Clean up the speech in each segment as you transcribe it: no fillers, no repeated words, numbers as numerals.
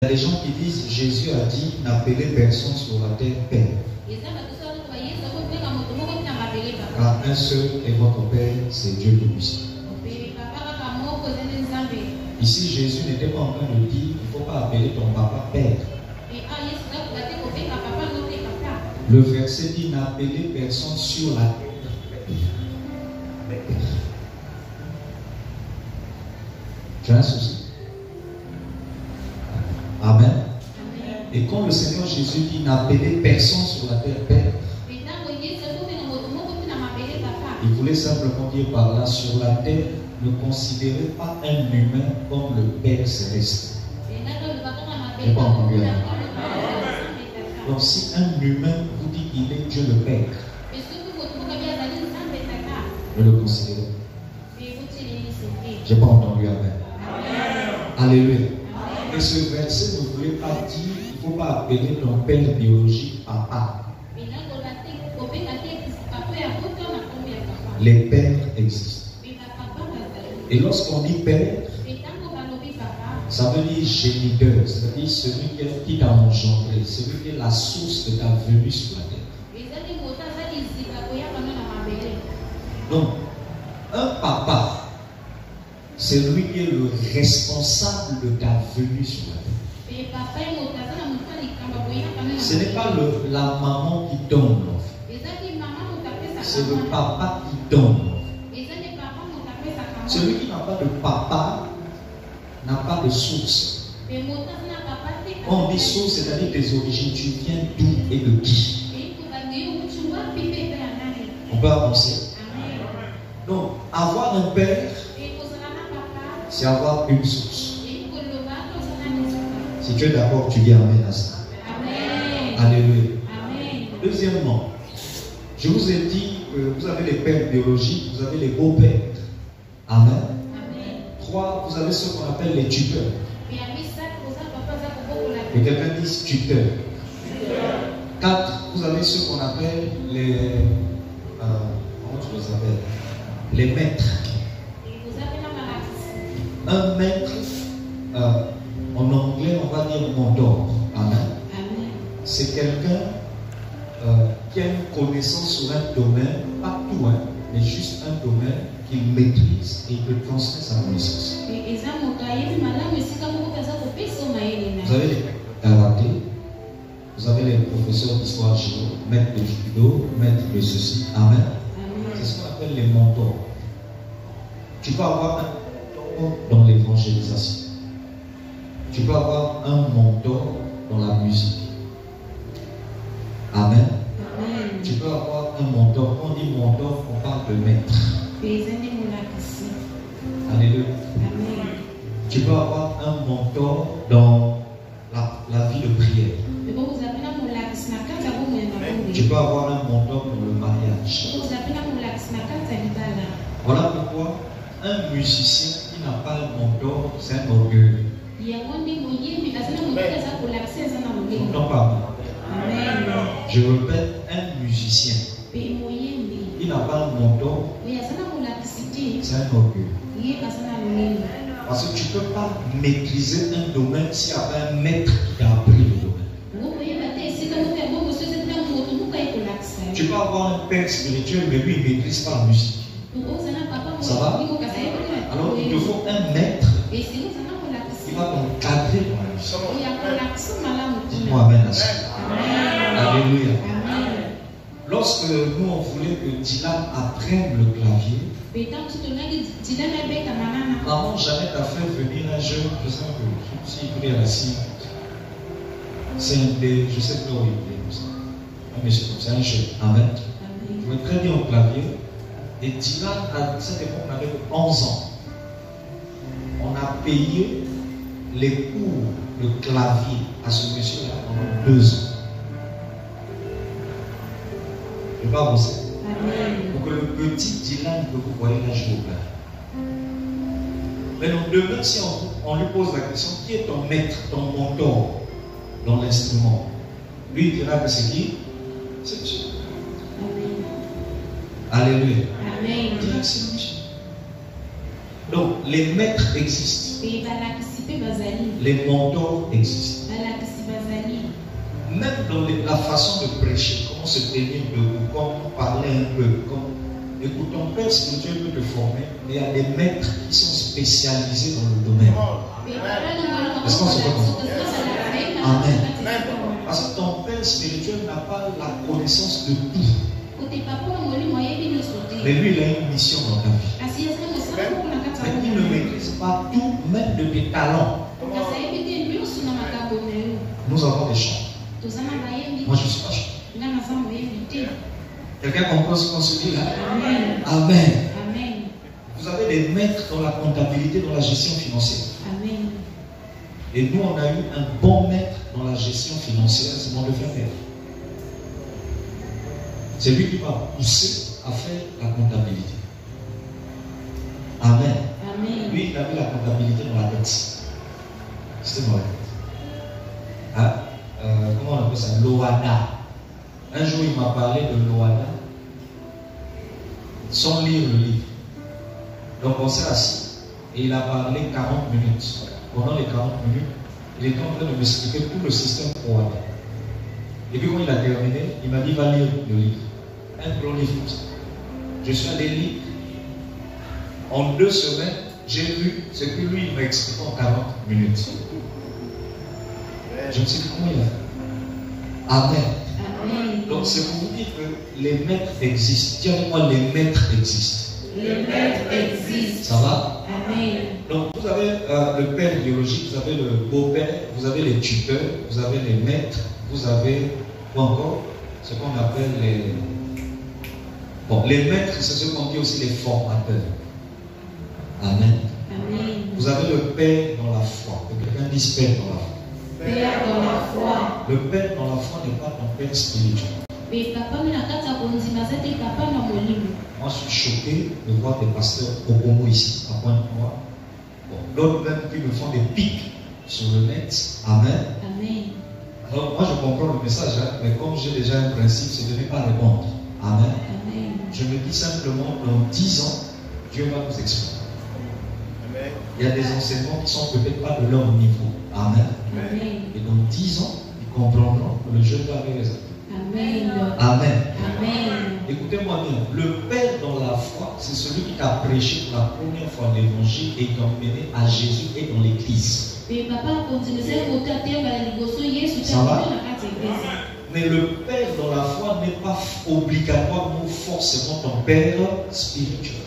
Il y a des gens qui disent Jésus a dit n'appelez personne sur la terre Père. Car un seul est votre Père, c'est Dieu tout-puissant. Ici, Jésus n'était pas en train de dire il ne faut pas appeler ton papa Père. Le verset dit n'appelez personne sur la terre. Tu as un souci? Amen. Et quand le Seigneur Jésus dit n'appelez personne sur la terre Père, il voulait simplement dire par là, sur la terre, ne considérez pas un humain comme le Père céleste. Je n'ai pas entendu. Donc si un humain vous dit qu'il est Dieu le Père, ne le considérez pas. Je n'ai pas entendu. Amen. Alléluia. Et ce verset ne voulait pas dire qu'il ne faut pas appeler ton père biologique papa. Les pères existent. Et lorsqu'on dit père, ça veut dire géniteur, c'est-à-dire celui qui t'a engendré, celui qui est la source de ta venue sur la terre. Donc, un papa, c'est lui qui est le responsable de ta venue sur la terre. Ce n'est pas la maman qui donne l'enfant. C'est le papa qui donne l'enfant. Celui qui n'a pas de papa n'a pas de source. Quand on dit source, c'est-à-dire tes origines, tu viens d'où et de qui? On peut avancer. Donc, avoir un père, c'est avoir une source. Si tu es d'accord, tu dis amen à ça. Alléluia. Deuxièmement, je vous ai dit que vous avez les pères biologiques, vous avez les beaux-pères. Amen. 3, vous avez ce qu'on appelle les tuteurs. Et quelqu'un dit tuteur. 4, vous avez ce qu'on appelle les... comment tu les appelles? Les maîtres. Un maître, en anglais, on va dire mentor. Amen. C'est quelqu'un qui a une connaissance sur un domaine, pas tout, hein, mais juste un domaine qu'il maîtrise et il peut transmettre sa connaissance. Vous avez les karaté, vous avez les professeurs d'histoire géo, maîtres de judo, maîtres de ceci. Amen. C'est ce qu'on appelle les mentors. Tu peux avoir un mentor dans l'évangélisation. Tu peux avoir un mentor dans la musique. Amen. Tu peux avoir un mentor. Quand on dit mentor, on parle de maître. Alléluia. Tu peux avoir un mentor dans la vie de prière. Tu peux avoir un mentor dans le mariage. Voilà pourquoi un musicien qui n'a pas un mentor, c'est un orgueil. Non, pas. Je répète, un musicien qui n'a pas un mentor, c'est un orgueil. Parce que tu ne peux pas maîtriser un domaine s'il n'y a pas un maître qui t'a appris le domaine. Tu peux avoir un père spirituel, mais lui, il ne maîtrise pas la musique. Ça va? Alors, il te faut un maître qui va t'encadrer dans la musique. Dis-moi amen à ça. Alléluia. Lorsque nous, on voulait que Dylan apprenne le clavier, maman jamais t'a fait venir un jeune, je sais que s'il voulait à la CIE, CNP, je sais pas où il est. Mais c'est comme ça, un jeune. Amen. Il jouait très bien au clavier. Et Dylan, à cette époque, on avait 11 ans. On a payé les cours de clavier à ce monsieur-là pendant 2 ans. Je ne vais pas avancer. Pour que le petit Dylan que vous voyez là joue au clavier. Mais donc demain, si on lui pose la question, qui est ton maître, ton mentor dans l'instrument? Lui, il dira que c'est qui? C'est Dieu. Alléluia. Amen. Donc, les maîtres existent. Les mentors existent. Même dans la façon de prêcher, comment se tenir debout, comment parler un peu. Écoute, ton père spirituel peut te former, mais il y a des maîtres qui sont spécialisés dans le domaine. Est-ce qu'on se comprend? Amen. Parce que ton père spirituel n'a pas la connaissance de tout. Mais lui, il a une mission dans ta vie. Mais il ne maîtrise pas tout, même de tes talents. Nous avons des chants. Moi, je ne suis pas chanteur. Quelqu'un comprend ce qu'on se dit là? Amen. Amen. Vous avez des maîtres dans la comptabilité, dans la gestion financière. Amen. Et nous, on a eu un bon maître dans la gestion financière, c'est mon frère. C'est lui qui m'a poussé à faire la comptabilité. Amen. Amen. Lui, il avait la comptabilité dans la tête. C'était dans la tête. Hein? Comment on appelle ça? Loana. Un jour, il m'a parlé de Loana sans lire le livre. Donc, on s'est assis et il a parlé 40 minutes. Pendant les 40 minutes, il était en train de m'expliquer tout le système Loana. Et puis, quand il a terminé, il m'a dit va lire le livre. Un gros livre comme ça. Je suis allé lire. En 2 semaines, j'ai lu ce que lui il m'a expliqué en 40 minutes. Je me suis dit comment il a fait. Amen. Amen. Donc c'est pour vous dire que les maîtres existent. Tiens-moi, les maîtres existent. Les maîtres existent. Ça va? Amen. Donc vous avez le père biologique, vous avez le beau-père, vous avez les tuteurs, vous avez les maîtres, vous avez quoi encore? Ce qu'on appelle les... Bon, les maîtres, c'est ce qu'on dit aussi les formateurs. Amen. Amen. Vous avez le père dans la foi. Quelqu'un dit père dans la foi. Père dans la foi. Le père dans la foi n'est pas ton père spirituel. Moi, je suis choqué de voir des pasteurs au Congo ici, à Pointe-Noire. Bon, d'autres même qui me font des pics sur le net. Amen. Amen. Alors, moi, je comprends le message, hein, mais comme j'ai déjà un principe, c'est de ne pas répondre. Amen. Amen. Je me dis simplement, dans 10 ans, Dieu va nous expliquer. Il y a des enseignements qui ne sont peut-être pas de leur niveau. Amen. Amen. Et dans 10 ans, ils comprendront que le jeune va les raison. Amen. Amen. Amen. Écoutez-moi bien, le Père dans la foi, c'est celui qui t'a prêché pour la première fois l'évangile et t'a emmené à Jésus et dans l'église. Ça va? Mais le Père dans la foi n'est pas obligatoirement forcément ton Père spirituel.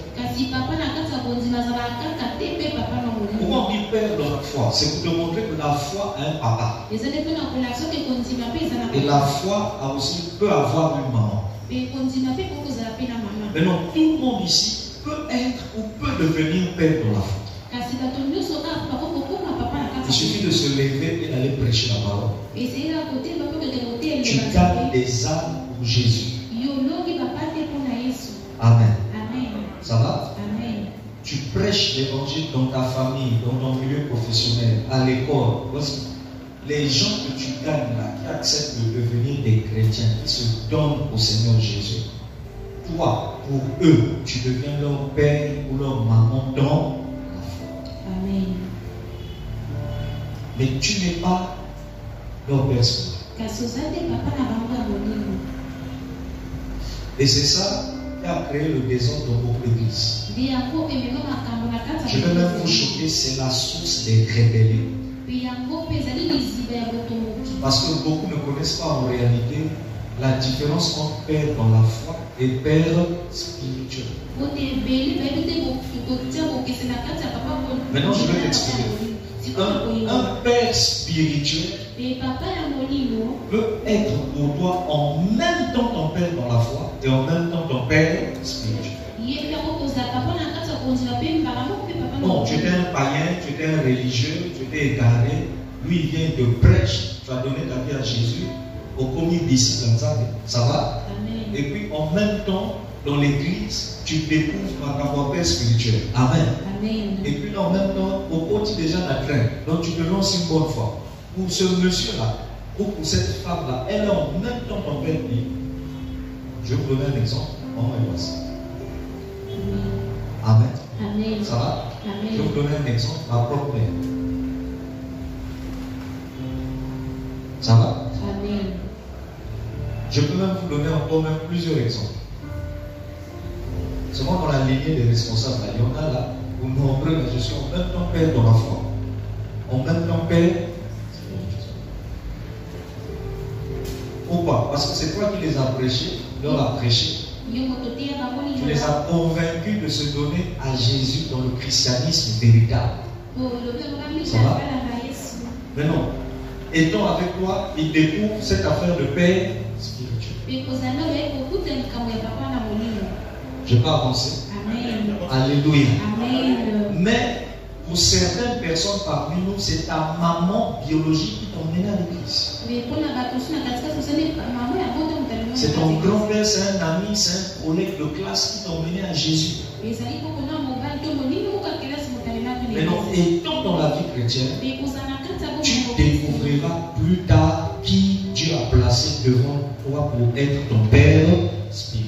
Pourquoi on dit Père dans la foi? C'est pour te montrer que la foi a un papa. Et la foi a aussi, peut avoir une maman. Maintenant, tout le monde ici peut être ou peut devenir Père dans la foi. Il suffit de se lever et d'aller prêcher la parole. Tu gagnes des âmes pour Jésus. Amen. Ça va? Amen. Tu prêches l'évangile dans ta famille, dans ton milieu professionnel, à l'école. Les gens que tu gagnes là, qui acceptent de devenir des chrétiens, qui se donnent au Seigneur Jésus, toi, pour eux, tu deviens leur père ou leur maman dans la foi. Amen. Mais tu n'es pas leur père spirituel. Et c'est ça qui a créé le désordre dans beaucoup d'églises. Je vais même vous choquer, c'est la source des rébellions. Parce que beaucoup ne connaissent pas en réalité la différence entre père dans la foi et père spirituel. Maintenant, je vais t'expliquer. Un père spirituel peut être pour toi en même temps ton père dans la foi et en même temps ton père spirituel. Non, tu étais un païen, tu étais un religieux, tu étais égaré. Lui, il vient te prêcher, tu as donné ta vie à Jésus, au premier disciple, ça va? Amen. Et puis en même temps, dans l'église, tu découvres ta père spirituel. Amen. Amen. Et puis en même temps, au côté déjà la crainte. Donc tu te lances une bonne fois. Pour ce monsieur-là, ou pour cette femme-là, elle est en même temps ton père. Je vais vous donner un exemple. Comment elle va ça? Amen. Amen. Ça va? Amen. Je vais vous donner un exemple. Ma propre mère. Ça va? Amen. Je peux même vous donner encore même plusieurs exemples. Seulement dans la lignée des responsables, il y en a là, où nombreux, je suis en même temps père dans la foi. En même temps père. Pourquoi? Parce que c'est toi qui les as prêchés, leur a prêché. Tu les as convaincus de se donner à Jésus dans le christianisme véritable. Ça va? Mais non. Étant avec toi, il découvre cette affaire de père spirituel. Je peux avancer. Amen. Alléluia. Amen. Mais pour certaines personnes parmi nous, c'est ta maman biologique qui t'a emmené à l'église. C'est ton grand-père, c'est un ami, c'est un collègue de classe qui t'a emmené à Jésus. Mais non, étant dans la vie chrétienne, tu découvriras plus tard qui Dieu a placé devant toi pour être ton père spirituel.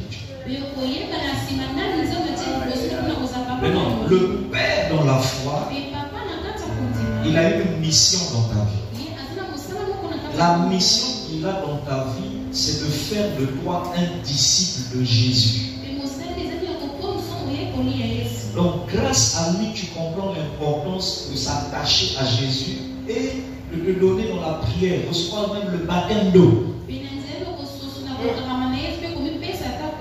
Mais non, le père dans la foi, il a une mission dans ta vie. La mission qu'il a dans ta vie, c'est de faire de toi un disciple de Jésus. Donc grâce à lui, tu comprends l'importance de s'attacher à Jésus et de te donner dans la prière, recevoir même le baptême d'eau.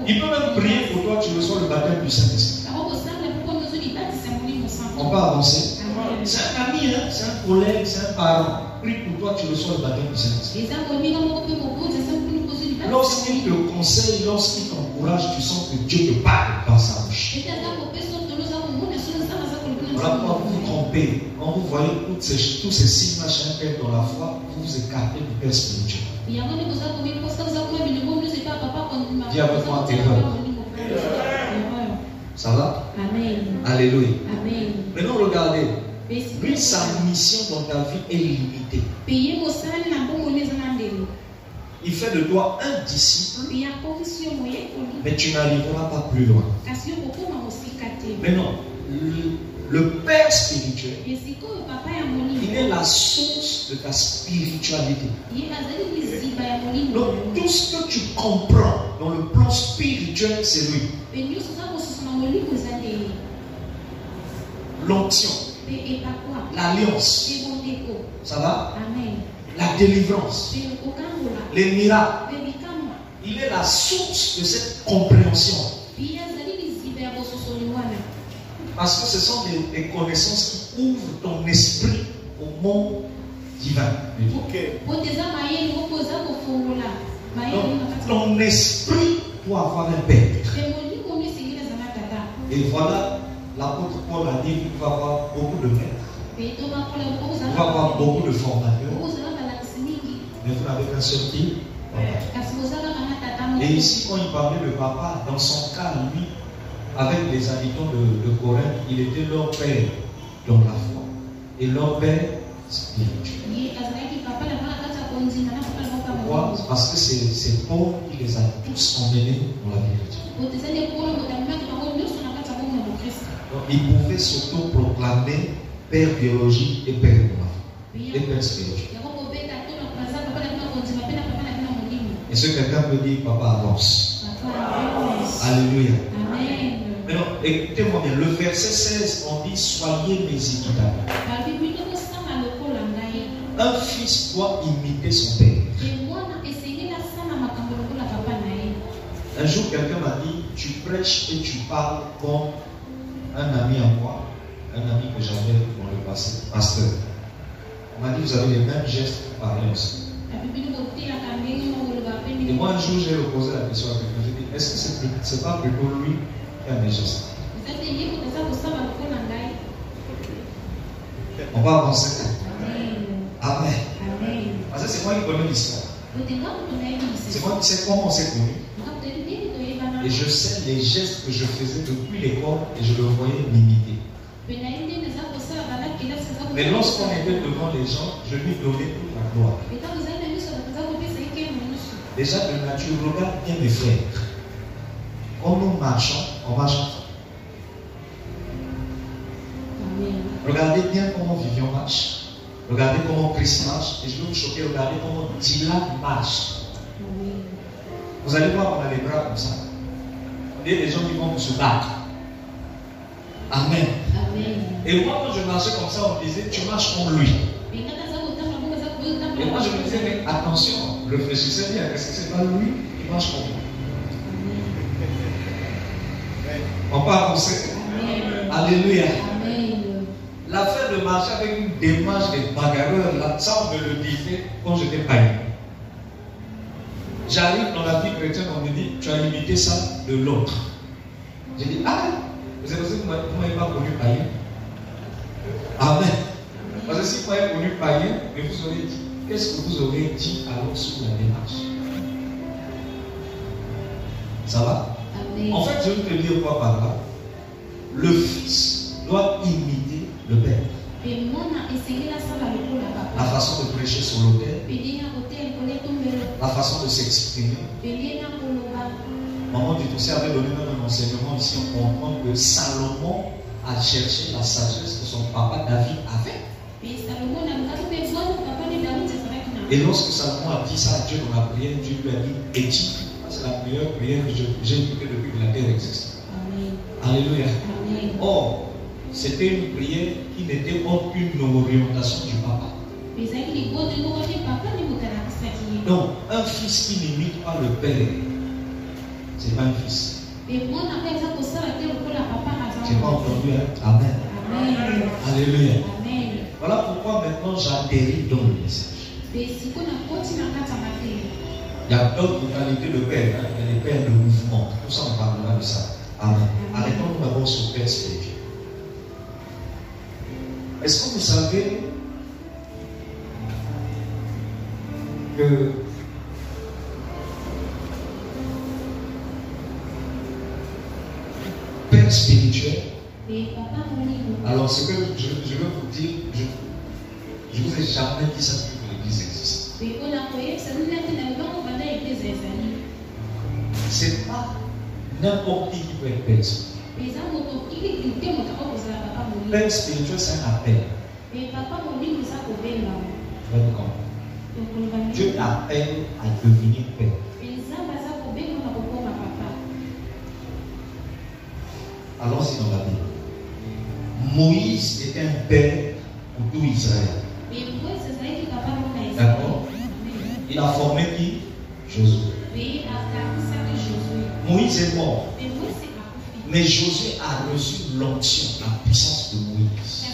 Il peut même prier pour toi, tu reçois le baptême du Saint-Esprit. On peut avancer. C'est un ami, hein? C'est un collègue, c'est un parent. Prie pour toi, tu reçois le baptême du Saint-Esprit. Lorsqu'il te conseille, lorsqu'il t'encourage, tu sens que Dieu te parle dans sa bouche. Voilà pourquoi vous vous trompez. Quand vous voyez tous ces signes machin dans la foi, vous vous écartez du Père spirituel. Dis avec moi, erreur. Ça va? Amen. Alléluia. Amen. Maintenant, regardez. Lui, sa mission dans ta vie est limitée. Il fait de toi un disciple, mais tu n'arriveras pas plus loin. Maintenant, le Père spirituel, il est la source de ta spiritualité. Donc, tout ce que tu comprends dans le plan spirituel, c'est lui. L'onction, l'alliance, ça va? La délivrance, les miracles. Il est la source de cette compréhension. Parce que ce sont des connaissances qui ouvrent ton esprit au monde divin. Donc, ton esprit doit avoir un père. Et voilà, l'apôtre Paul a dit qu'il va avoir beaucoup de maîtres. Il va avoir beaucoup de formateurs. Mais vous n'avez qu'un seul type. Et ici, quand il parlait de papa, dans son cas, lui, avec les habitants de Corinthe, il était leur père dans la foi. Et leur père spirituel. Pourquoi? Parce que c'est Paul qui les a tous emmenés dans la vérité. Donc, il pouvait s'auto-proclamer père biologique et père de la foi. Et père spirituel. Et ce quelqu'un peut dire, papa avance. Alléluia. Amen. Maintenant, écoutez-moi bien, le verset 16, on dit, soyez mes imitables. Un fils doit imiter son père. Un jour, quelqu'un m'a dit, tu prêches et tu parles comme un ami à moi, un ami que j'avais dans le passé, pasteur. On m'a dit, vous avez les mêmes gestes pour parler aussi. Et moi, un jour, j'ai posé la question à quelqu'un. J'ai dit, est-ce que c'est pas plutôt lui qui a mes gestes? On va avancer. Amen. Amen. Parce que c'est moi qui connais l'histoire. C'est moi qui sais comment on s'est connus. Et je sais les gestes que je faisais depuis l'école et je le voyais m'imiter. Mais lorsqu'on était devant les gens, je lui donnais toute la gloire. Déjà de nature, regarde bien mes frères. Quand nous marchons, on marche ensemble. Regardez bien comment Vivian marche. Regardez comment Christ marche. Et je vais vous choquer. Regardez comment Dylan marche. Vous allez voir qu'on a les bras comme ça. Il y a des gens qui vont se battre. Amen. Et moi, quand je marchais comme ça, on me disait, tu marches comme lui. Et moi, je me disais, mais attention, réfléchissez bien, est-ce que c'est pas lui qui marche comme lui? On peut avancer. Alléluia. L'affaire de marcher avec une démarche de bagarreur, là, ça, on me le disait quand j'étais païen. J'arrive dans la vie chrétienne, on me dit, tu as imité ça de l'autre. J'ai dit, ah, vous avez dit que vous ne m'avez pas connu païen. Amen. Parce que si vous m'avez connu païen, mais vous aurez dit, qu'est-ce que vous aurez dit alors sur la démarche? Ça va? Amen. En fait, je vais te dire quoi par là? Le Fils doit imiter le Père. La façon de prêcher sur l'autel, la façon de s'exprimer. Maman du Toussaint avait donné un enseignement ici. On comprend que Salomon a cherché la sagesse que son papa David avait. Et lorsque Salomon a dit ça à Dieu dans la prière, Dieu lui a dit, éthique, c'est la meilleure prière que j'ai écoutée depuis que la terre existe. Alléluia. Or, c'était une prière qui n'était aucune orientation du papa. Donc, un fils qui n'imite pas le père, c'est pas un fils. J'ai pas entendu, hein? Amen. Amen. Alléluia. Amen. Voilà pourquoi maintenant j'atterris dans le message. Il y a d'autres qualités de père, hein? Il y a des pères de mouvement. Tout ça, on parlera de ça. Amen. Arrêtons-nous d'abord sur Père spirituel. Est-ce que vous savez que Père spirituel, alors ce que je veux vous dire, je vous ai jamais dit ça depuis que l'Église existe. C'est pas n'importe qui peut être Père spirituel. Père spirituel, c'est un appel. Dieu t'appelle à devenir Père. Allons-y dans la Bible. Moïse était un père pour tout Israël. D'accord? Il a formé qui? Josué. Moïse est mort. Mais Josué a reçu l'onction, la puissance de Moïse.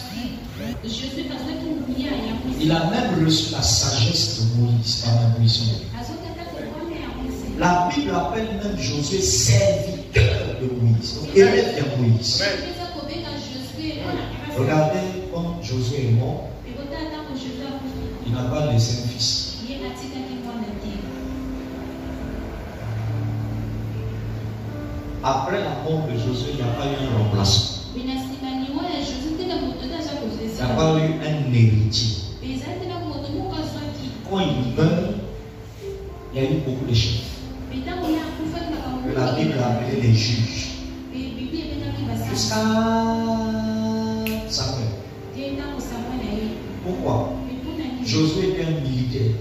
Il a même reçu la sagesse de Moïse par la mission de Dieu. La Bible appelle même Josué serviteur de Moïse. Donc, élève de Moïse. Regardez, quand Josué est mort, il n'a pas laissé un fils. Après la mort de Josué, il n'y a pas eu un remplaçant. Il n'y a pas eu un héritier. Quand il meurt, il y a eu beaucoup de chefs. La Bible a appelé les juges. Jusqu'à Samuel. Pourquoi? Josué était un militaire.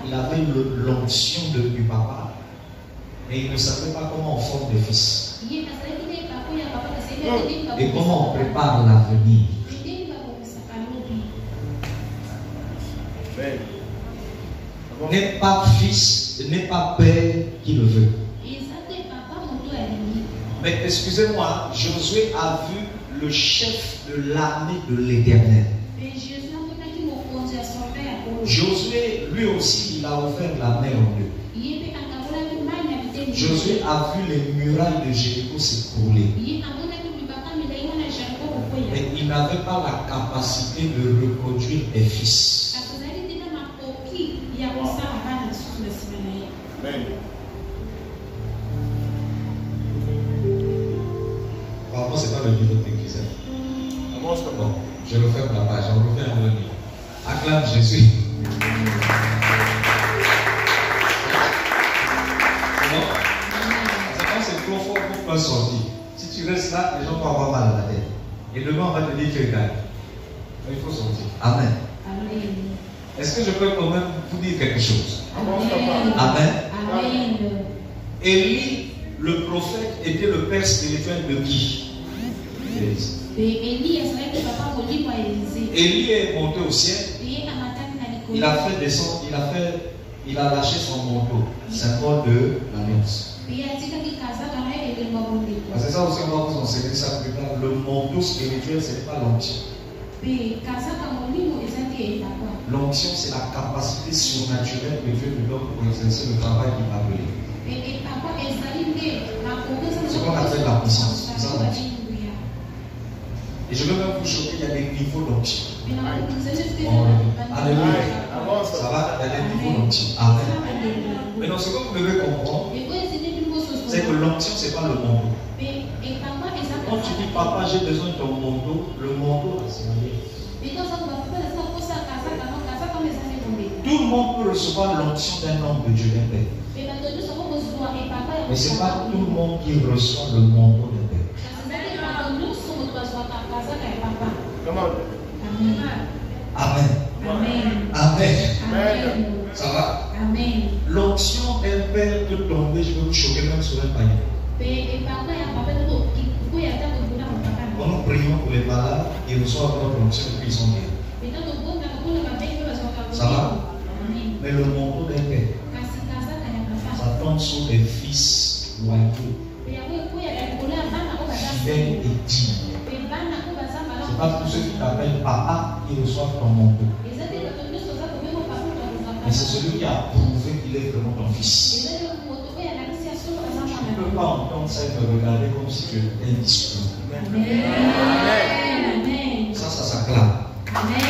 Il avait l'onction du papa. Et il ne savait pas comment on forme des fils. Et comment on prépare l'avenir. N'est pas fils, n'est pas père qui le veut. Mais excusez-moi, Josué a vu le chef de l'armée de l'Éternel. Josué, lui aussi, il a ouvert la mer en deux. Josué a vu les murailles de Jéricho s'écrouler. Mais il n'avait pas la capacité de reproduire des fils. Apparemment, ce n'est pas le niveau de l'église. Bon, je referme la page, on revient à le niveau. Acclame Jésus. C'est trop fort pour pas sortir. Si tu restes là, les gens vont avoir mal à la tête. Et demain, on va te dire que tu es calme. Il faut sortir. Amen. Amen. Est-ce que je peux quand même vous dire quelque chose? Amen. Amen. Amen. Élie, le prophète, était le père spirituel de qui? Élie est monté au ciel. Il a fait descendre, il a lâché son manteau, symbole de l'alliance. C'est ça aussi, on va vous enseigner ça plus tard. Le manteau spirituel, ce n'est pas l'onction. L'onction, c'est la capacité surnaturelle que Dieu nous donne pour exercer le travail qu'il va donner. C'est ce qu'on appelle la puissance. Et je veux même vous choquer, il y a des niveaux d'onction. Alléluia. Ça va, il y a des niveaux d'onction. Amen. Maintenant, ce que vous devez comprendre, c'est que l'onction, ce n'est pas le manteau. Quand tu dis, papa, j'ai besoin de ton manteau, le manteau, c'est la vie. Tout le monde peut recevoir l'onction d'un homme de Dieu, d'un père. Mais ce n'est pas tout le monde qui reçoit le manteau d'un père. Amen. Amen. Amen. Amen. Ça va? Amen. L'onction d'un père peut tomber, je vais vous choquer même sur un païen. Quand nous prions pour les malades, ils reçoivent notre onction et puis ils sont bien. Ça va? Mais le manteau d'un père, ça tombe sur des fils loyaux, fidèles et dignes. Ce n'est pas tous ceux qui t'appellent papa qui reçoivent ton manteau. Mais c'est celui qui a prouvé qu'il est vraiment ton fils. Tu ne peux pas entendre ça et me regarder comme si tu étais un discours. Amen. Ça s'acclame. Amen.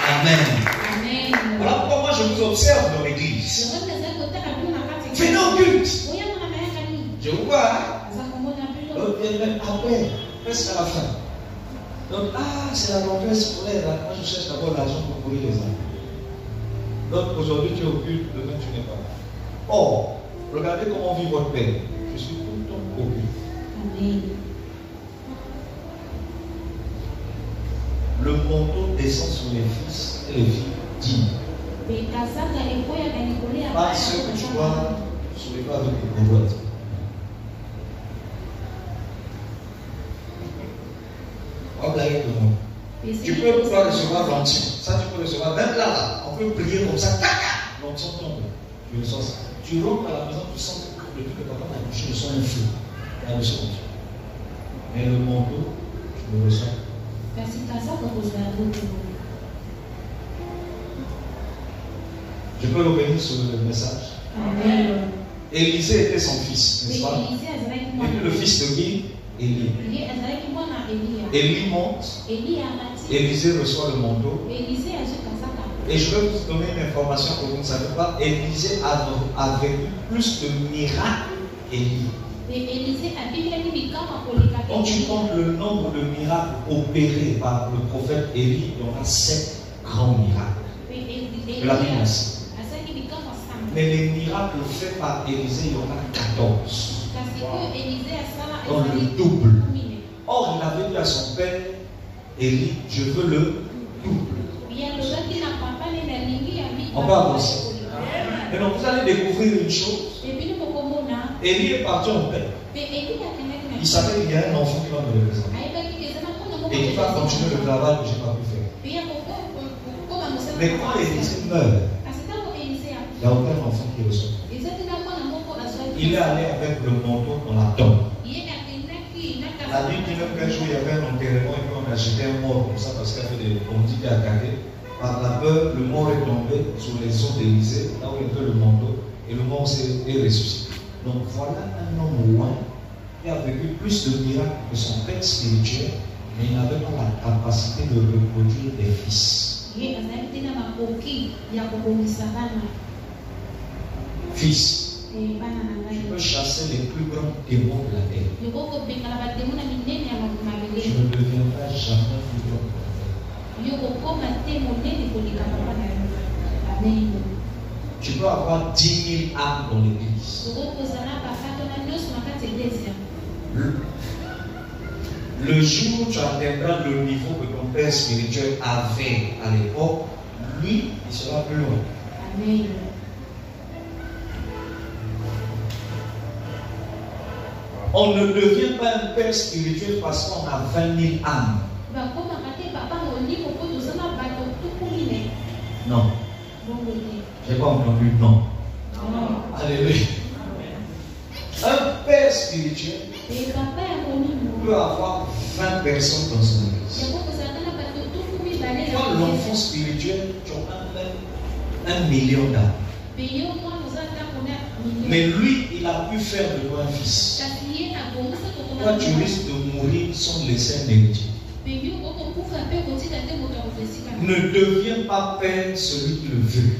Amen. Amen. Voilà pourquoi moi je vous observe dans l'église. Venez au culte. Je vous vois. Même après, presque à la fin. Donc, c'est la rentrée scolaire. Moi je cherche d'abord l'argent pour courir les enfants. Donc aujourd'hui tu es au culte, demain tu n'es pas là. Or, regardez comment vit votre père. Je suis tout le temps au culte. Amen. Le manteau descend sur les fils et les filles dignes. Pas ceux que tu vois sur les pas avec les convoites. On va blaguer tout le monde. Tu peux pas recevoir l'onction. Ça, tu peux recevoir. Même là, on peut prier comme ça. L'onction tombe. Tu reçois ça. Tu rentres à la maison, tu sens que depuis que papa t'a touché, tu reçois un feu. Tu as reçu l'onction. Mais le manteau, tu le reçois. Je peux revenir sur le message. Amen. Élisée était son fils, n'est-ce pas? Et puis le fils de qui? Élie. Élie monte. Élisée reçoit le manteau. Et je vais vous donner une information que vous ne savez pas. Élisée a vécu plus de miracles qu'Élie. Quand tu comptes le nombre de miracles opérés par le prophète Élie, il y aura 7 grands miracles. De la Bible ainsi. Mais les miracles faits par Élisée, il y en a 14. Dans le double. Or, il avait dit à son père, Élie, je veux le double. On va avancer. Maintenant, vous allez découvrir une chose. Élie est parti en paix. Il savait qu'il y a un enfant qui va me représenter. Et qui va continuer le travail que je n'ai pas pu faire. Mais quand Élisée meurt, il n'y a aucun enfant qui reçoit. Il est allé avec le manteau dans la tombe. La Bible dit même qu'un jour il y avait un enterrement et puis on a jeté un mort comme ça parce qu'il y avait des bandits qui attaquaient. Par la peur, le mort est tombé sur les os d'Élisée, là où il y avait le manteau, et le mort est ressuscité. Donc voilà un homme loin qui a vécu plus de miracles que son père spirituel, mais il n'avait pas la capacité de reproduire des fils. Fils. Tu peux chasser les plus grands démons de la terre. Je ne deviendrai jamais plus grand que la terre. Tu peux avoir 10 000 âmes dans l'église. Le jour où tu atteindras le niveau que ton père spirituel avait à l'époque, lui, il sera plus loin. Amen. On ne devient pas un père spirituel parce qu'on a 20 000 âmes. Non. Je n'ai pas entendu non. Alléluia. Un père spirituel peut avoir 20 personnes dans son église. Toi, l'enfant spirituel, tu as 1 million d'âmes. Mais lui, il a pu faire de toi un fils. Toi, tu risques de mourir sans laisser un héritier. Ne deviens pas père celui qui le veut.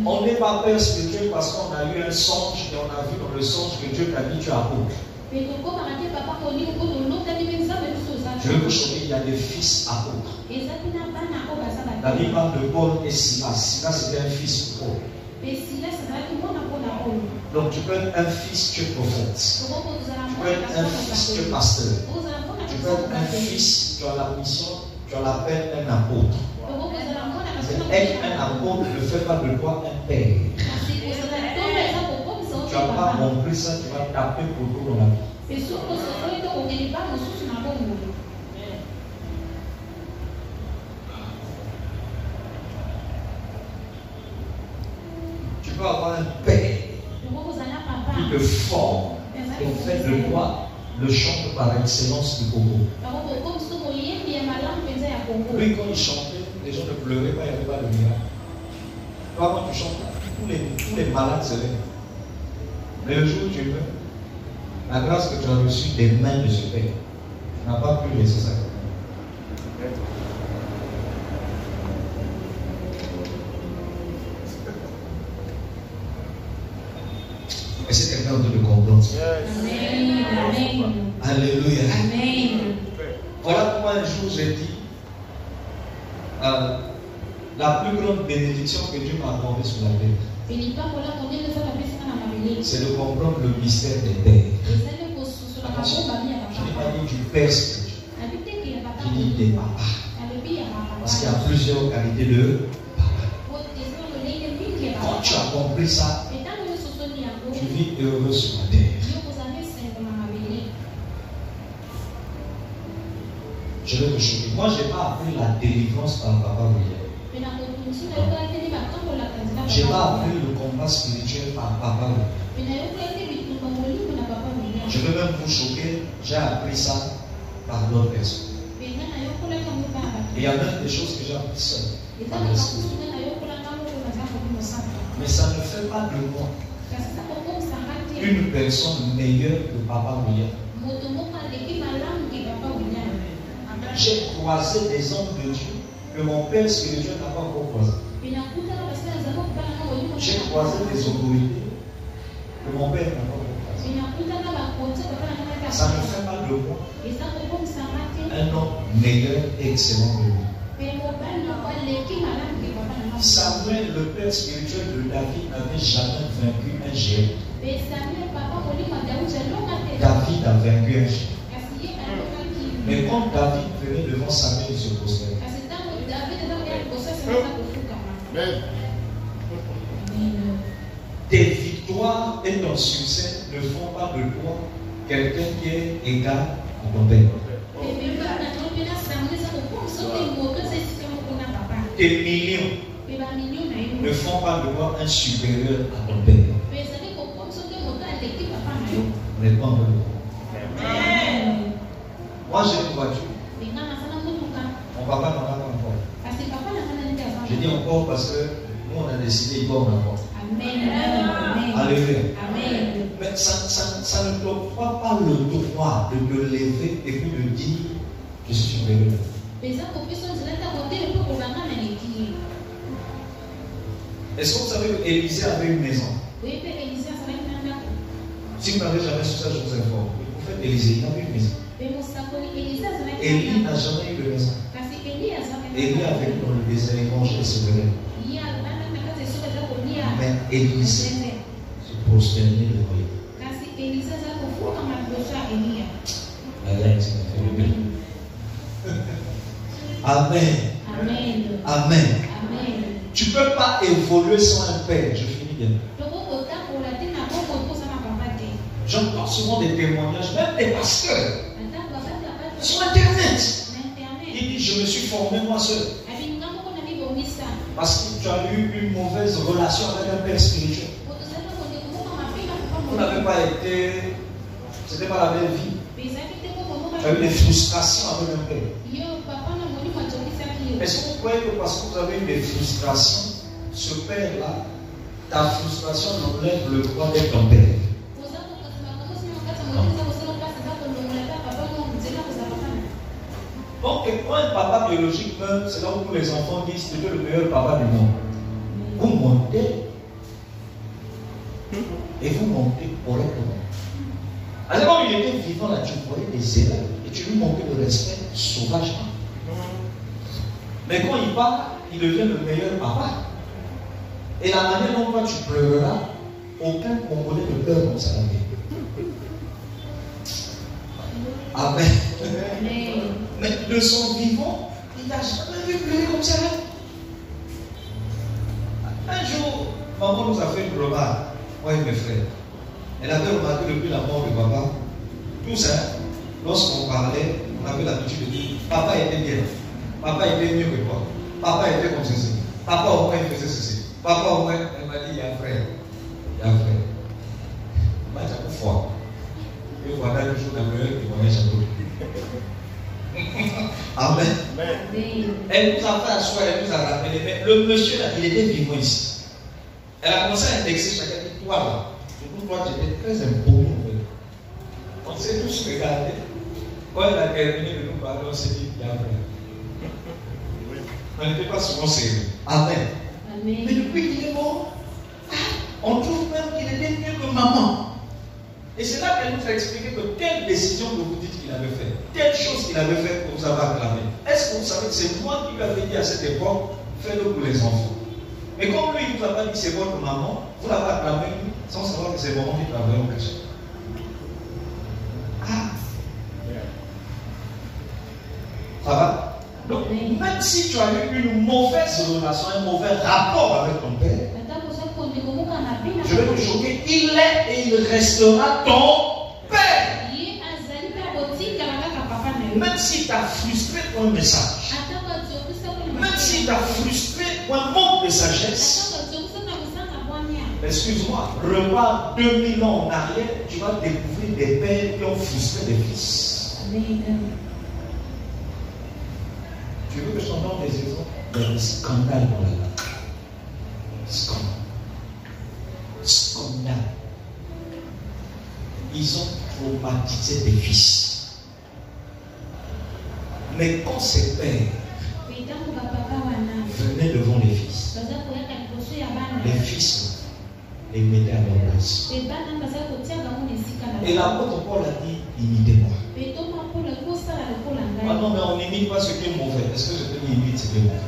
On n'est pas père spirituel parce qu'on a eu un songe et on a vu dans le songe que Dieu t'a dit tu es apôtre. Je vais vous choquer, il y a des fils apôtres. La Bible parle de Paul et Silas. Silas c'était un fils pour Paul. Donc tu peux être un fils, tu es prophète. Tu peux être un fils, tu es pasteur. Tu peux être un fils, tu as la mission, tu as l'appel un apôtre. Être un apôtre ne fait pas de toi un père. Tu n'as pas compris ça, tu vas taper pour tout dans la vie. Tu peux avoir un père qui te forme et fait de toi le chant par excellence du Congo. Lui, quand il chantait, les gens ne pleuraient pas, il n'y avait pas de miracle. Toi, quand tu chantes, tous les malades se lèvent. Mais le jour où tu meurs, la grâce que tu as reçue des mains de ce Père, tu n'as pas pu laisser ça. Est-ce que quelqu'un a de comprendre ça? Amen. Alléluia. Amen. Voilà pourquoi un jour j'ai dit la plus grande bénédiction que Dieu m'a accordée sur la terre, c'est de comprendre le mystère des pères. Attention, je n'ai pas dit du père spirituel, j'ai dit des papas. Parce qu'il y a plusieurs qualités de papa. Quand tu as compris ça, tu vis heureux sur la terre. Je vais te choquer. Moi, je n'ai pas appris la délivrance par Papa William. Je n'ai pas appris le combat spirituel par Papa William. Je vais même vous choquer. J'ai appris ça par d'autres personnes. Et il y a même des choses que j'ai appris seul. Par l'esprit. Mais ça ne fait pas de moi une personne meilleure que Papa William. J'ai croisé des hommes de Dieu que mon père spirituel n'a pas encore croisé. J'ai croisé des autorités que mon père n'a pas encore croisé. Ça ne fait pas de moi un homme meilleur et excellent de lui. Samuel, le père spirituel de David, n'avait jamais vaincu un géant. David a vaincu un géant. Mais quand David venait devant Samuel, il se prosternait. Tes victoires et ton succès ne font pas de toi quelqu'un qui est égal à ton père. Tes millions ne font pas de toi un supérieur à ton père. Réponds le. Moi j'ai une voiture. Mon papa n'en a pas encore. Je dis encore parce que nous on a décidé qu'on en a. Amen. Alléluia. Amen. Mais ça ne t'octroie pas le devoir de te lever et puis de dire je suis supérieur. Est-ce que vous savez qu'Élisée avait une maison? Si vous n'avez jamais su ça, je vous informe. Le prophète Élisée, il avait une maison. Élie n'a jamais eu de maison. Élie a vécu dans le désert, il mangeait et se relève. Mais Élisée se prosternait devant lui. Amen. Amen. Amen. Amen. Tu ne peux pas évoluer sans un père. Je finis bien. J'entends souvent des témoignages, même des pasteurs, sur Internet. Il dit, je me suis formé moi seul. Parce que tu as eu une mauvaise relation avec un père spirituel. Vous n'avez pas été, c'était pas la belle vie. Tu as eu des frustrations avec un père. Est-ce que vous croyez que parce que vous avez eu des frustrations, ce père-là, ta frustration n'enlève le droit d'être ton père? Donc, quand un papa biologique meurt, c'est là où tous les enfants disent que tu es le meilleur papa du monde. Vous montez et vous montez correctement. Alors, quand il était vivant là, tu voyais des erreurs et tu lui manquais de respect sauvagement. Mais quand il part, il devient le meilleur papa. Et la manière dont toi tu pleureras, aucun Congolais ne pleure comme ça. Amen. Mais de son vivant, il n'a jamais vu pleurer comme ça. Un jour, maman nous a fait une remarque, moi et mes frères. Elle avait remarqué depuis la mort de papa, tout ça, lorsqu'on parlait, on avait l'habitude de dire, papa était bien, papa était mieux que toi, papa était comme ceci, papa au moins il faisait ceci, papa au moins, elle m'a dit, il y a un frère, il y a un frère. Bah, tu as pour foi. Et voilà le jour d'un meilleur témoignage à d'autres. Amen. Elle nous a fait asseoir, elle nous a rappelé. Mais le monsieur là, il était vivant ici. Elle a commencé à indexer chacun. Elle dit, toi là, surtout toi, tu étais très imposé. On s'est tous regardés. Quand elle a terminé de nous parler, on s'est dit, il y a un frère. On n'était pas souvent sérieux. Amen. Mais depuis qu'il est mort, on trouve même qu'il était mieux que maman. Et c'est là qu'elle nous a expliqué que telle décision que vous dites qu'il avait fait, telle chose qu'il avait fait que vous avez acclamé, est-ce que vous savez que c'est moi qui lui avais dit à cette époque, faites-le pour les enfants. Mais comme lui, il ne vous a pas dit que c'est votre maman, vous l'avez acclamé lui, sans savoir que c'est maman qui travaillait au cachet. Ah! Ça va? Donc, même si tu as eu une mauvaise relation, un mauvais rapport avec ton père, je vais te choquer, il est et il restera ton père. Même si tu as frustré pour un message, même si tu as frustré pour un manque de sagesse, excuse-moi, repars 2000 ans en arrière, tu vas découvrir des pères qui ont frustré des fils. Tu veux que je t'en donne des exemples? Il y a des scandales dans la vie. Scandale. Scandale. Ils ont traumatisé des fils. Mais quand ces pères venaient devant les fils, les fils les mettaient à leur place. Et l'apôtre Paul a dit, imitez-moi. Ah non, mais on n'imite pas ce qui est mauvais. Est-ce que je peux imiter ce qui est mauvais?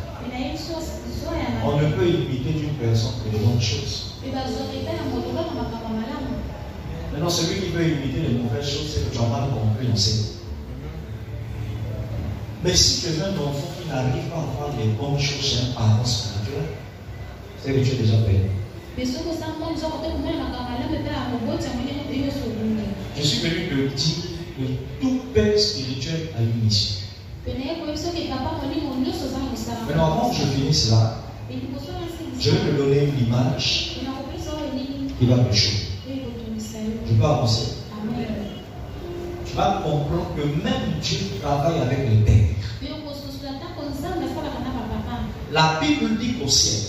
On ne peut imiter d'une personne que les bonnes choses. Maintenant, celui qui veut imiter les mauvaises choses, c'est que tu as mal compris, on sait. Mais si tu es un enfant qui n'arrive pas à voir les bonnes choses chez un parent spirituel, c'est que tu es déjà perdu. Je suis venu te dire que tout père spirituel a une mission. Maintenant, avant que je finisse là, je vais te donner une image qui va me choquer. Je peux avancer. Tu vas comprendre que même Dieu travaille avec les pères. La Bible dit qu'au ciel,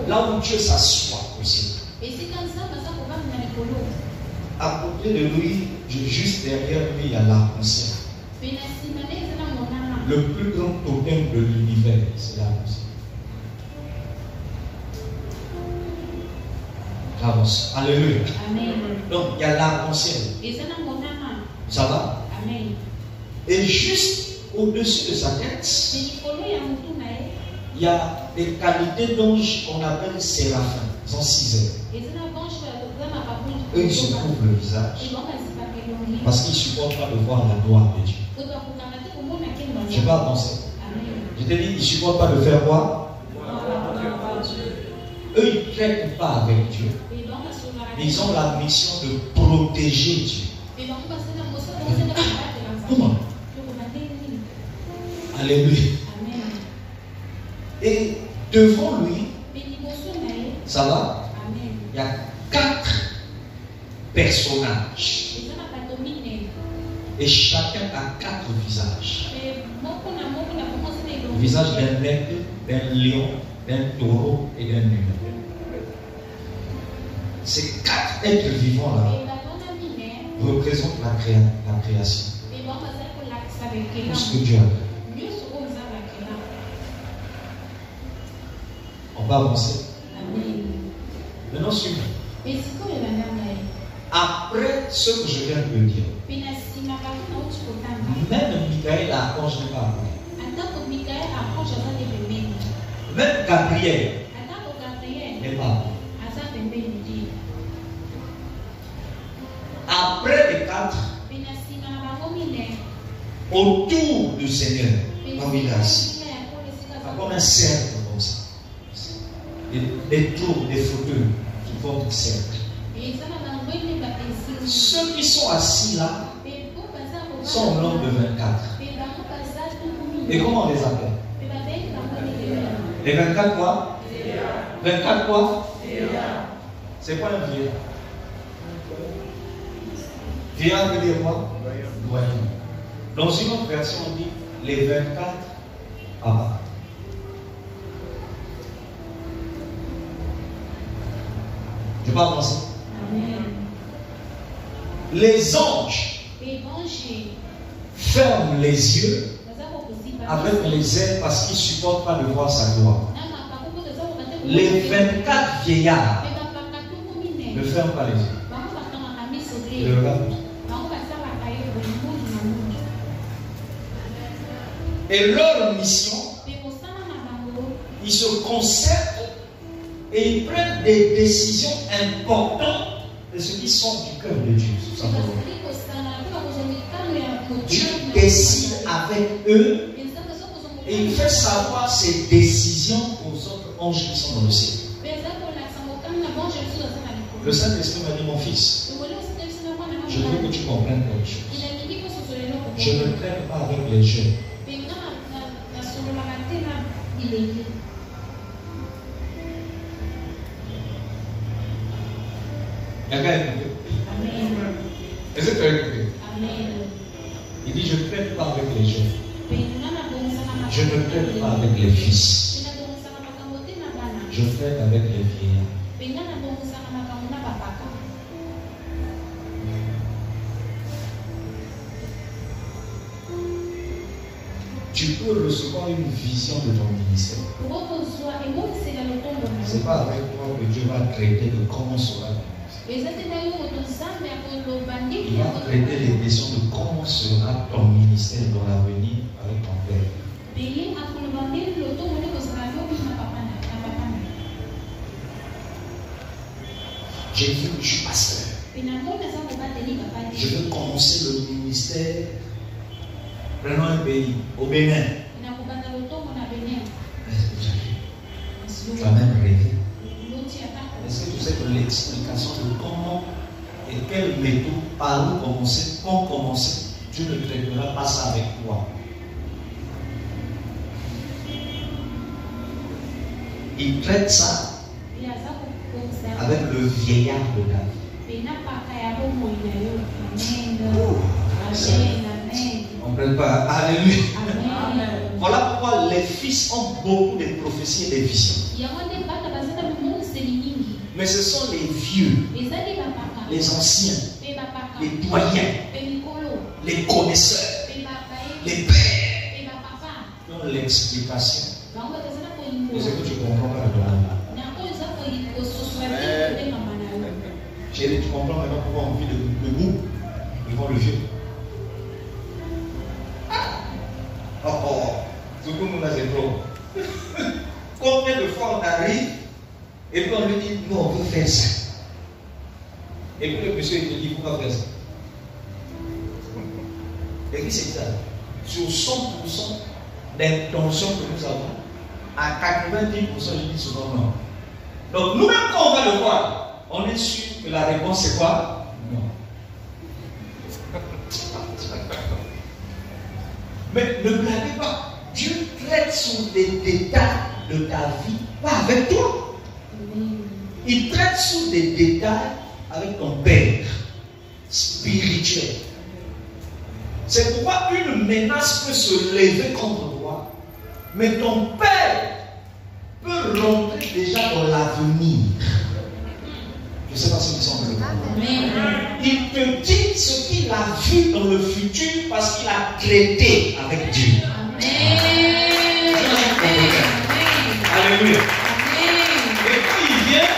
là où Dieu s'assoit au ciel, à côté de lui, juste derrière lui, il y a l'arc-en-ciel. Le plus grand totem de l'univers, c'est l'arc-en-ciel. J'avance. Alléluia. Amen. Donc, il y a l'arc-en-ciel. Ça va? Amen. Et juste au-dessus de sa tête, il y a des qualités d'ange qu'on appelle séraphins. Ils ont 6 ailes. eux ils se couvrent le visage parce qu'ils ne supportent pas de voir la gloire de Dieu. Je vais avancer. Je te dis, ils ne supportent pas de faire quoi? Eux ils ne traitent pas avec Dieu. Mais ils ont la mission de protéger Dieu. Comment? Alléluia. Et devant lui, ça va? Il y a 4 personnages. Et chacun a 4 visages. Le visage d'un aigle, d'un lion, d'un taureau et d'un humain. Ces 4 êtres vivants là représentent la création. Tout ce que Dieu a fait. On va avancer. Maintenant, suivons. Après ce que je viens de dire, même Michael l'archange n'est pas appelé. Même Gabriel n'est pas appelé. Après les 4, autour du Seigneur, comme il est assis, comme un cercle comme ça. Des tours, des fauteuils qui forment un cercle. Ceux qui sont assis là sont au nombre de 24. Et comment on les appelle? Les 24 quoi? 24 quoi? C'est pas un vieillard. Vieillard veut dire quoi? Doyen. Dans une autre version, on dit les 24 papas. Je vais avancer. Les anges ferment les yeux avec les ailes parce qu'ils ne supportent pas de voir sa gloire. Les 24 vieillards ne ferment pas les yeux. Ils regardent. Et leur mission, ils se concertent et ils prennent des décisions importantes de ce qui sont du cœur de Dieu. Dieu décide avec eux et il fait savoir ses décisions aux autres anges qui sont dans le ciel. Le Saint-Esprit m'a dit, mon fils, je veux que tu comprennes quelque chose. Je ne traite pas avec les jeunes. Est-ce que tu as écouté? Il dit, je ne traite pas avec les jeunes. Je ne traite pas avec les fils. Je traite avec les vieillards. Tu peux recevoir une vision de ton ministère. Ce n'est pas avec toi que Dieu va traiter de comment sera ton ministère. Il va traiter les questions de comment sera ton ministère dans l'avenir avec ton père. J'ai vu que je suis pasteur. Je veux commencer le ministère. Prenons un pays, au Bénin. Tu vas même rêver. Est-ce que tu sais que l'explication de comment et quelle méthode, par où commencer, quand commencer, Dieu ne traitera pas ça avec toi. Il traite ça avec le vieillard de David. On ne prenne pas. Alléluia. Voilà pourquoi les fils ont beaucoup de prophéties et de visions. Mais ce sont les vieux, les anciens, les doyens, les connaisseurs, les pères qui ont l'explication. Et ce que tu comprends pas de là. Chérie, tu comprends maintenant pourquoi on vit debout devant le vieux. Tout le monde a des problèmes. Combien de fois on arrive et puis on lui dit, nous on veut faire ça. Et puis Et qui c'est ça? Sur 100% d'intention que nous avons, à 90%, je dis souvent non. Donc nous-mêmes, quand on va le voir, on est sûr que la réponse c'est quoi? Non. Mais ne blaguez pas. Dieu traite sur les détails de ta vie, pas avec toi. Il traite sur des détails avec ton Père spirituel. C'est pourquoi une menace peut se lever contre toi, mais ton Père peut rentrer déjà dans l'avenir. Je ne sais pas si vous sont là. Il te dit ce qu'il a vu dans le futur parce qu'il a traité avec Dieu. Amen. Alléluia. Et quand il vient,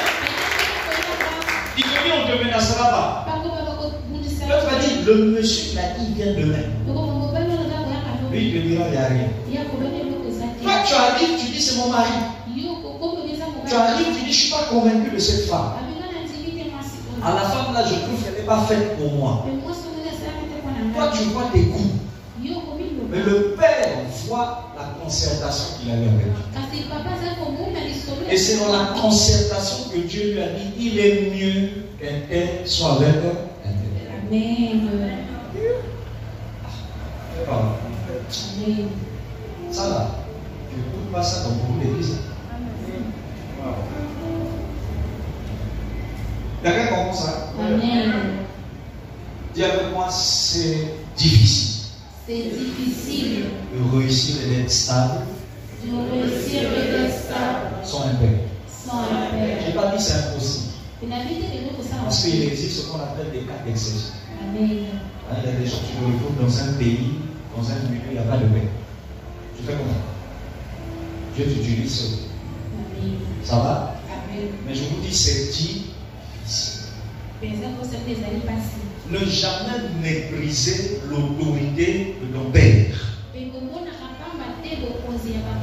il te dit on ne te menacera pas. L'autre va dire le monsieur l'a dit, il vient demain. Lui il te dira il n'y a rien. Toi tu arrives, tu dis c'est mon mari. Tu arrives, tu dis je ne suis pas convaincu de cette femme. À la femme là, je trouve qu'elle n'est pas faite pour moi. Toi tu vois tes coups. Mais le Père voit la concertation qu'il a eu avec lui. Et c'est dans la concertation que Dieu lui a dit il est mieux qu'un tel soit avec un tel. Amen. Ça là, tu n'écoutes pas ça dans beaucoup d'églises. Quelqu'un comprend ça? Amen. Dis avec moi, c'est difficile. C'est difficile de réussir et d'être stable. Sans un père. Je n'ai pas dit c'est impossible. Parce qu'il existe ce qu'on appelle des cas d'exception. Il y a des gens qui se retrouvent dans un pays, dans un milieu, il n'y a pas de paix. Tu fais comment? Dieu t'utilise seul. Ça va? Mais je vous dis, c'est dit. Ne jamais mépriser l'autorité de ton père.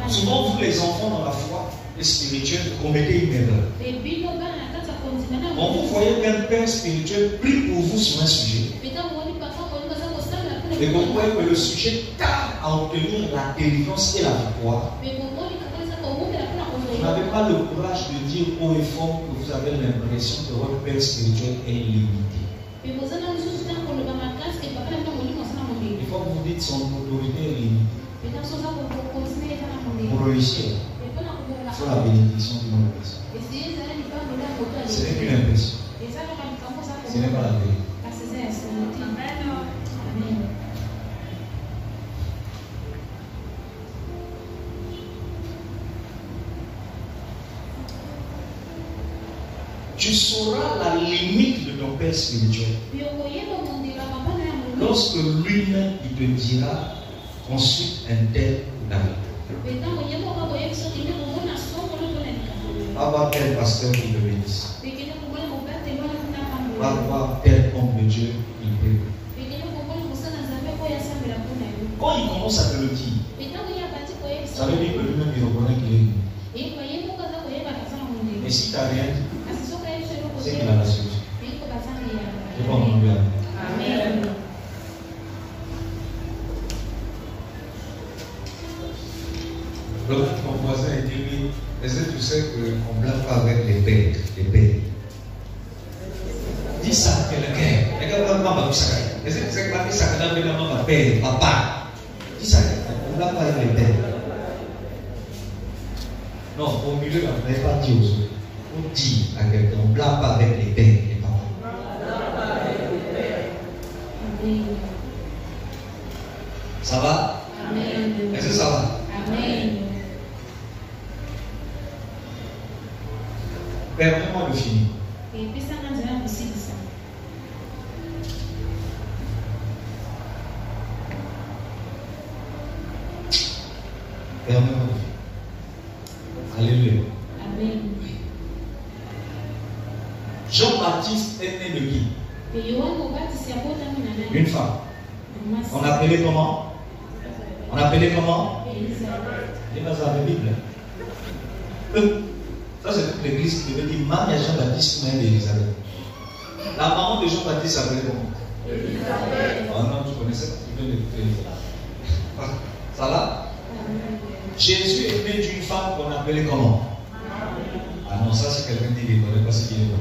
Souvent, vous les enfants dans la foi spirituelle, vous commettez une erreur. Quand vous voyez qu'un père spirituel prie pour vous sur un sujet, et que vous voyez que le sujet tarde à obtenir la délivrance et la victoire, vous n'avez pas le courage de dire haut et fort que vous avez l'impression que votre père spirituel est limité. Il faut que vous dites son autorité est limitée. Pour réussir, il faut la bénédiction du nom de Jésus. Ce n'est qu'une impression. Ce n'est pas la vérité. Tu sauras la limite de ton père spirituel lorsque lui-même il te dira consulte un tel ou David. Va voir tel pasteur qui te bénisse. Va voir tel homme de Dieu qui peut. Quand il commence à te le dire, ça veut dire que lui-même il reconnaît qu'il est nul. Et si tu n'as rien dit, c'est qu'il a la solution. Je vais en Dieu. Amen. Donc, ton voisin a dit, est-ce que tu sais qu'on ne blâme pas avec les pères? Les pères. Dis ça à quelqu'un. Est-ce que tu sais que la fille s'appelle avec père, papa? Dis ça, on ne blâme pas avec les pères. Non, au milieu, on n'avait pas dit aux autres. On dit à quelqu'un, on ne blâme pas avec les pères, les papas. Ça va? Amen. Est-ce que ça va? Amen. Permets-moi de finir. Permets-moi de finir. Alléluia. Amen. Jean-Baptiste est né de qui? Une femme. On appelait comment? On appelait comment? Élisabeth. Bible. Ça c'est toute l'église qui devait dire Marie à Jean-Baptiste, mère d'Élisabeth. La maman de Jean-Baptiste s'appelait comment? Élisabeth. Oh non, tu connaissais pas, tu viens d'écouter. Jésus est né d'une femme qu'on appelait comment? Ah non, ça c'est quelqu'un qui ne connaît pas ce qu'il est.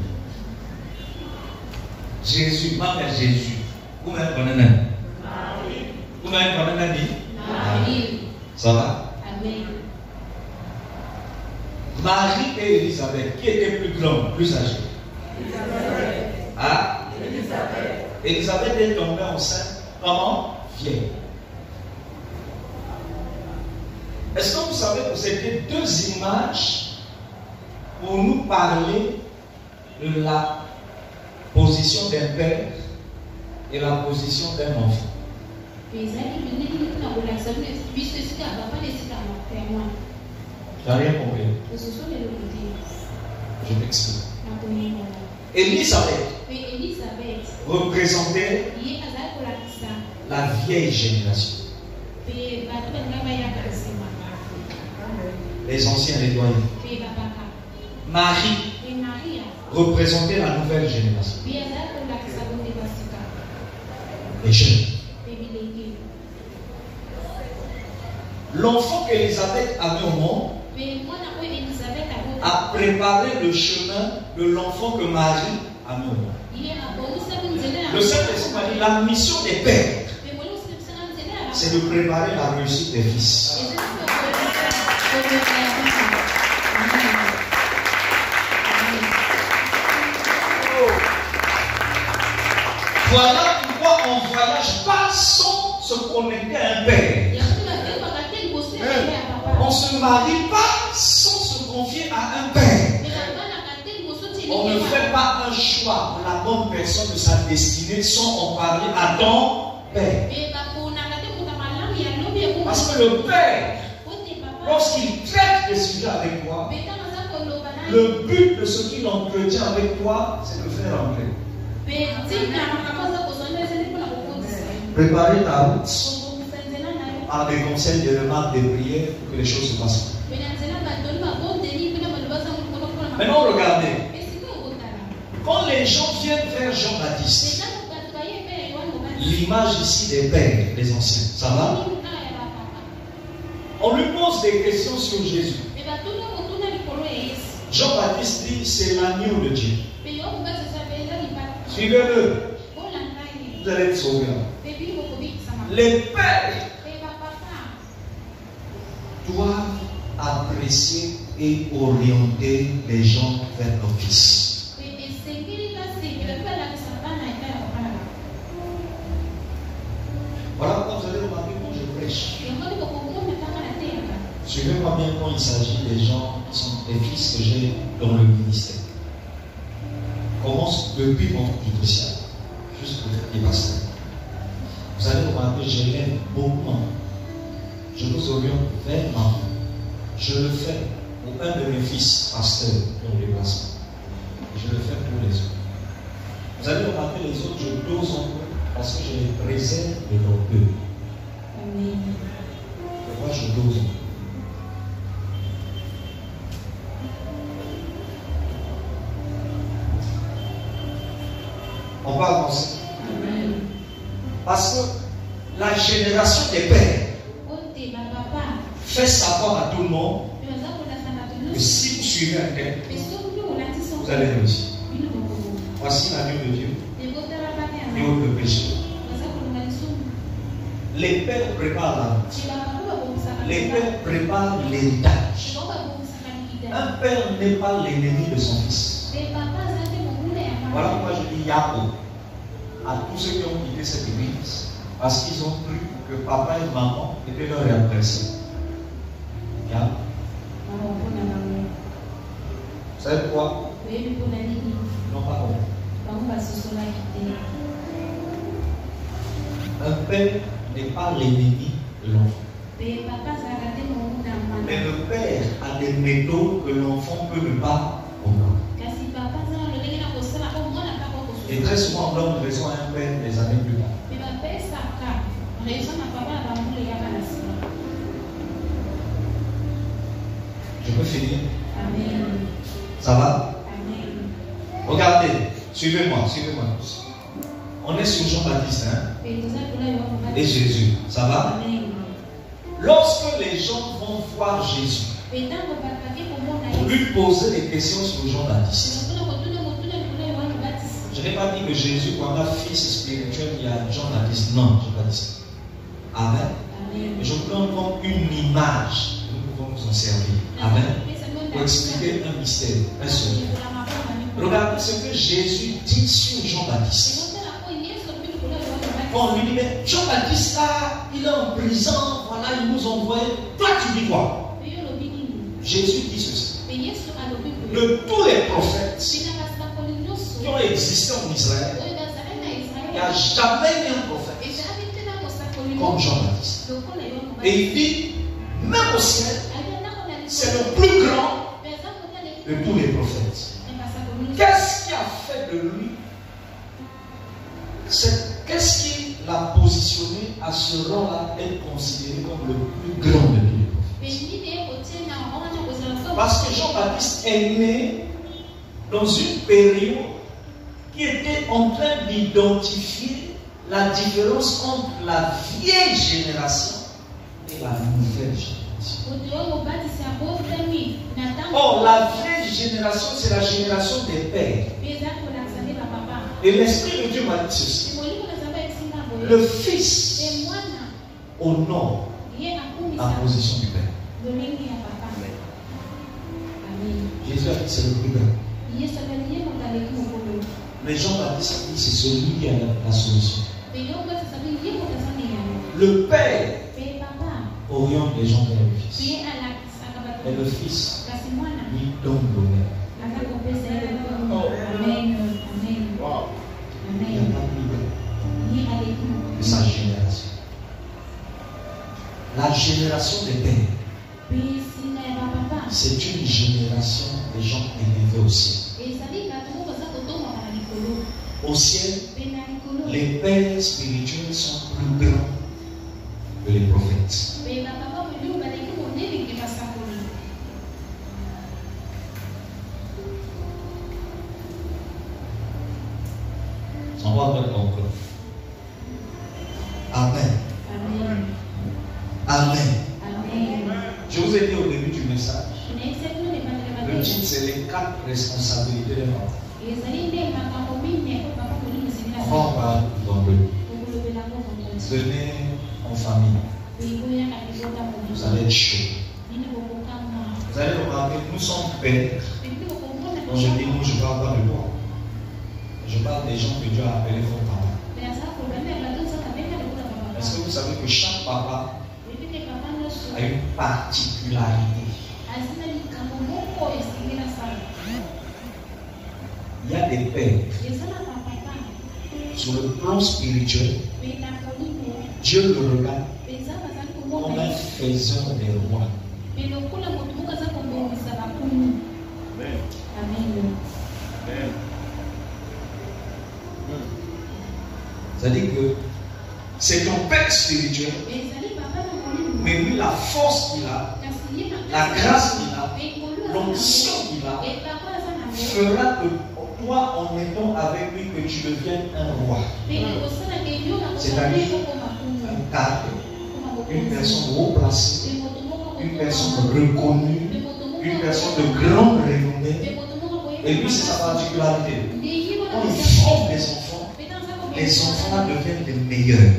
Jésus, ma mère Jésus. Vous m'avez connaissez même? Vous m'avez connaissez même dit? Ça va? Amen. Marie et Élisabeth, qui était plus grande, plus âgée? Élisabeth. Ah? Élisabeth. Élisabeth est tombée enceinte. Comment? Vieille. Est-ce que vous savez que c'était deux images pour nous parler de la position d'un père et la position d'un enfant? Tu n'as rien compris. Je m'explique. Élisabeth représentait la vieille génération. Les anciens, les doyens. Marie représentait la nouvelle génération. Les jeunes. L'enfant qu'Élisabeth avait au monde a préparé le chemin de l'enfant que Marie a mis au monde. Le Saint-Esprit m'a dit la mission des pères, c'est de préparer la réussite des fils. Voilà pourquoi on ne voyage pas sans se connecter à un père. On ne se marie pas sans se confier à un père. On ne fait pas un choix de la bonne personne de sa destinée sans en parler à ton père. Parce que le père, lorsqu'il traite des sujets avec toi, le but de ce qu'il entretient avec toi, c'est de faire entrer. Préparer ta route par des conseils, des remarques, des prières pour que les choses se passent. Maintenant, regardez. Quand les gens viennent vers Jean-Baptiste, l'image ici des pères, les anciens, ça va? On lui pose des questions sur Jésus. Jean-Baptiste dit, c'est l'agneau de Dieu. Suivez-le. Vous allez être sauvés. Les pères doivent apprécier et orienter les gens vers leur fils. Voilà pourquoi vous allez remarquer quand je prêche. Suivez-moi bien quand il s'agit des gens qui sont des fils que j'ai dans le ministère. Commence depuis mon initial, juste pour les pasteurs. Vous allez remarquer, je l'aime beaucoup. Je vous oriente vers ma vie. Je le fais pour un de mes fils pasteurs dans les placements. Je le fais pour les autres. Vous allez remarquer les autres, je dose un peu parce que je les préserve de leur peu. Amen. Moi, je dose un peu. On va avancer. Amen. Parce que la génération des pères fait savoir à tout le monde que si vous suivez un tel, vous allez réussir. Voici l'agneau de Dieu et ôte le péché. Les pères préparent la route. Les pères préparent l'héritage. Un père n'est pas l'ennemi de son fils. Voilà pourquoi je dis Yahoo à tous ceux qui ont quitté cette église parce qu'ils ont cru que papa et maman étaient leurs réadressés. Yahoo. Vous savez pourquoi? Non, pas compris. Un père n'est pas l'ennemi de l'enfant. Mais le père a des méthodes que l'enfant peut ne pas comprendre. Et très souvent, on donne raison à un père des années plus tard. Je peux finir? Amen. Ça va? Amen. Regardez, suivez-moi, suivez-moi tous. On est sur Jean-Baptiste, hein? Et Jésus, ça va? Amen. Lorsque les gens vont voir Jésus, pour lui poser des questions sur Jean-Baptiste, je n'ai pas dit que Jésus, comme un fils spirituel, il y a Jean-Baptiste. Non, je n'ai pas dit ça. Amen. Mais je vous donne comme une image que nous pouvons nous en servir. Amen. Pour expliquer un mystère, un secret. Regardez ce que Jésus dit sur Jean-Baptiste. On lui dit, mais Jean-Baptiste, là, il est en prison, voilà, il nous envoie. Toi, tu dis quoi? Jésus dit ceci. De tous les prophètes qui ont existé en Israël, il n'y a jamais eu un prophète comme Jean-Baptiste. Et il dit, même au ciel, c'est le plus grand de tous les prophètes. Qu'est-ce qui a fait de lui? Qu'est-ce qui l'a positionné à ce rang-là, être considéré comme le plus grand de tous les prophètes? Parce que Jean-Baptiste est né dans une période qui était en train d'identifier la différence entre la vieille génération et la nouvelle génération. Or, la vieille génération, c'est la génération des pères. Et l'Esprit de Dieu m'a dit ceci. Le Fils honore la position du Père. Jésus a dit c'est le plus grand. Mais Jean-Baptiste dit c'est celui qui a la solution. Le Père oriente les gens vers le Fils. Et le Fils lui donne l'honneur. Amen. Il n'y a pas plus de sa génération. La génération des pères, c'est une génération des gens élevés au ciel. Au ciel, les pères spirituels sont plus grands que les prophètes. On va faire conclure. Amen. Amen. Je vous ai dit au début du message, le titre c'est les 4 responsabilités d'un enfant. On va en parler vendredi. Venez en famille. Vous allez être chaud. Vous allez remarquer que nous sommes pères. Quand je dis nous, je ne parle pas de moi. Je parle des gens que Dieu a appelés vos parents. Est-ce que vous savez que chaque papa a une particularité? Il y a des pères. Sur le plan spirituel, Dieu le regarde comme un faiseur des rois. Amen. C'est-à-dire que c'est ton père spirituel, mais lui, la force qu'il a, la grâce qu'il a, l'onction qu'il a, fera que toi, en étant avec lui, que tu deviennes un roi. C'est-à-dire un cadre, une personne haut placée, une personne reconnue, une personne de grande renommée. Et lui, c'est sa particularité. Quand il forme les enfants deviennent les meilleurs.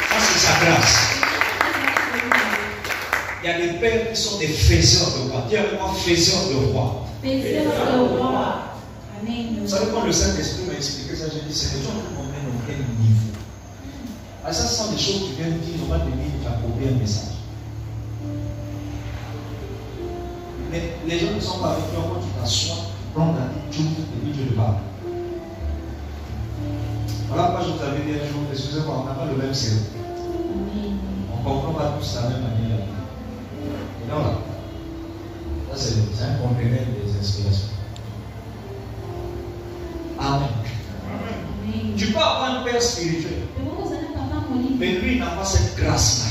Ça, c'est sa grâce. Il y a des pères qui sont des faiseurs de rois. Dis avec moi, faiseurs de rois. Vous savez, quand le Saint-Esprit m'a expliqué ça, j'ai dit, c'est des gens qui comprennent au quel niveau. Alors, ça, ce sont des choses qui viennent dire, on va venir t'apporter un message. Mais les gens ne sont pas avec toi quand tu t'assois, tu prends ta petite joute et puis tu te parles. Voilà pourquoi je vous avais dit un jour, excusez-moi, on n'a pas le même cerveau. On ne comprend pas tous la même manière. Et non, là, ça c'est un complément des inspirations. Amen. Tu peux avoir un père spirituel, mais lui il n'a pas cette grâce-là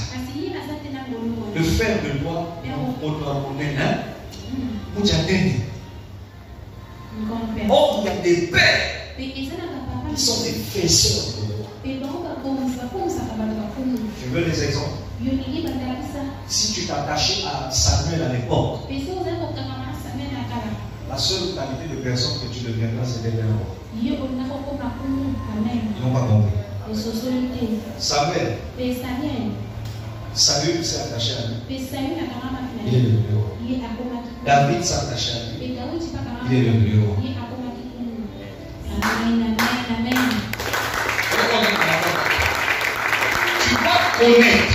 de faire de toi un autoritaire. Or, il y a des pères Ils sont des faiseurs de roi. Tu veux les exemples? Si tu t'attachais à Samuel à l'époque, la seule qualité de personne que tu deviendras, c'était un roi. Ils n'ont pas compris. Samuel s'est attaché à lui. Il est devenu roi. David s'est attaché à lui. Il est devenu roi. Tu vas connaître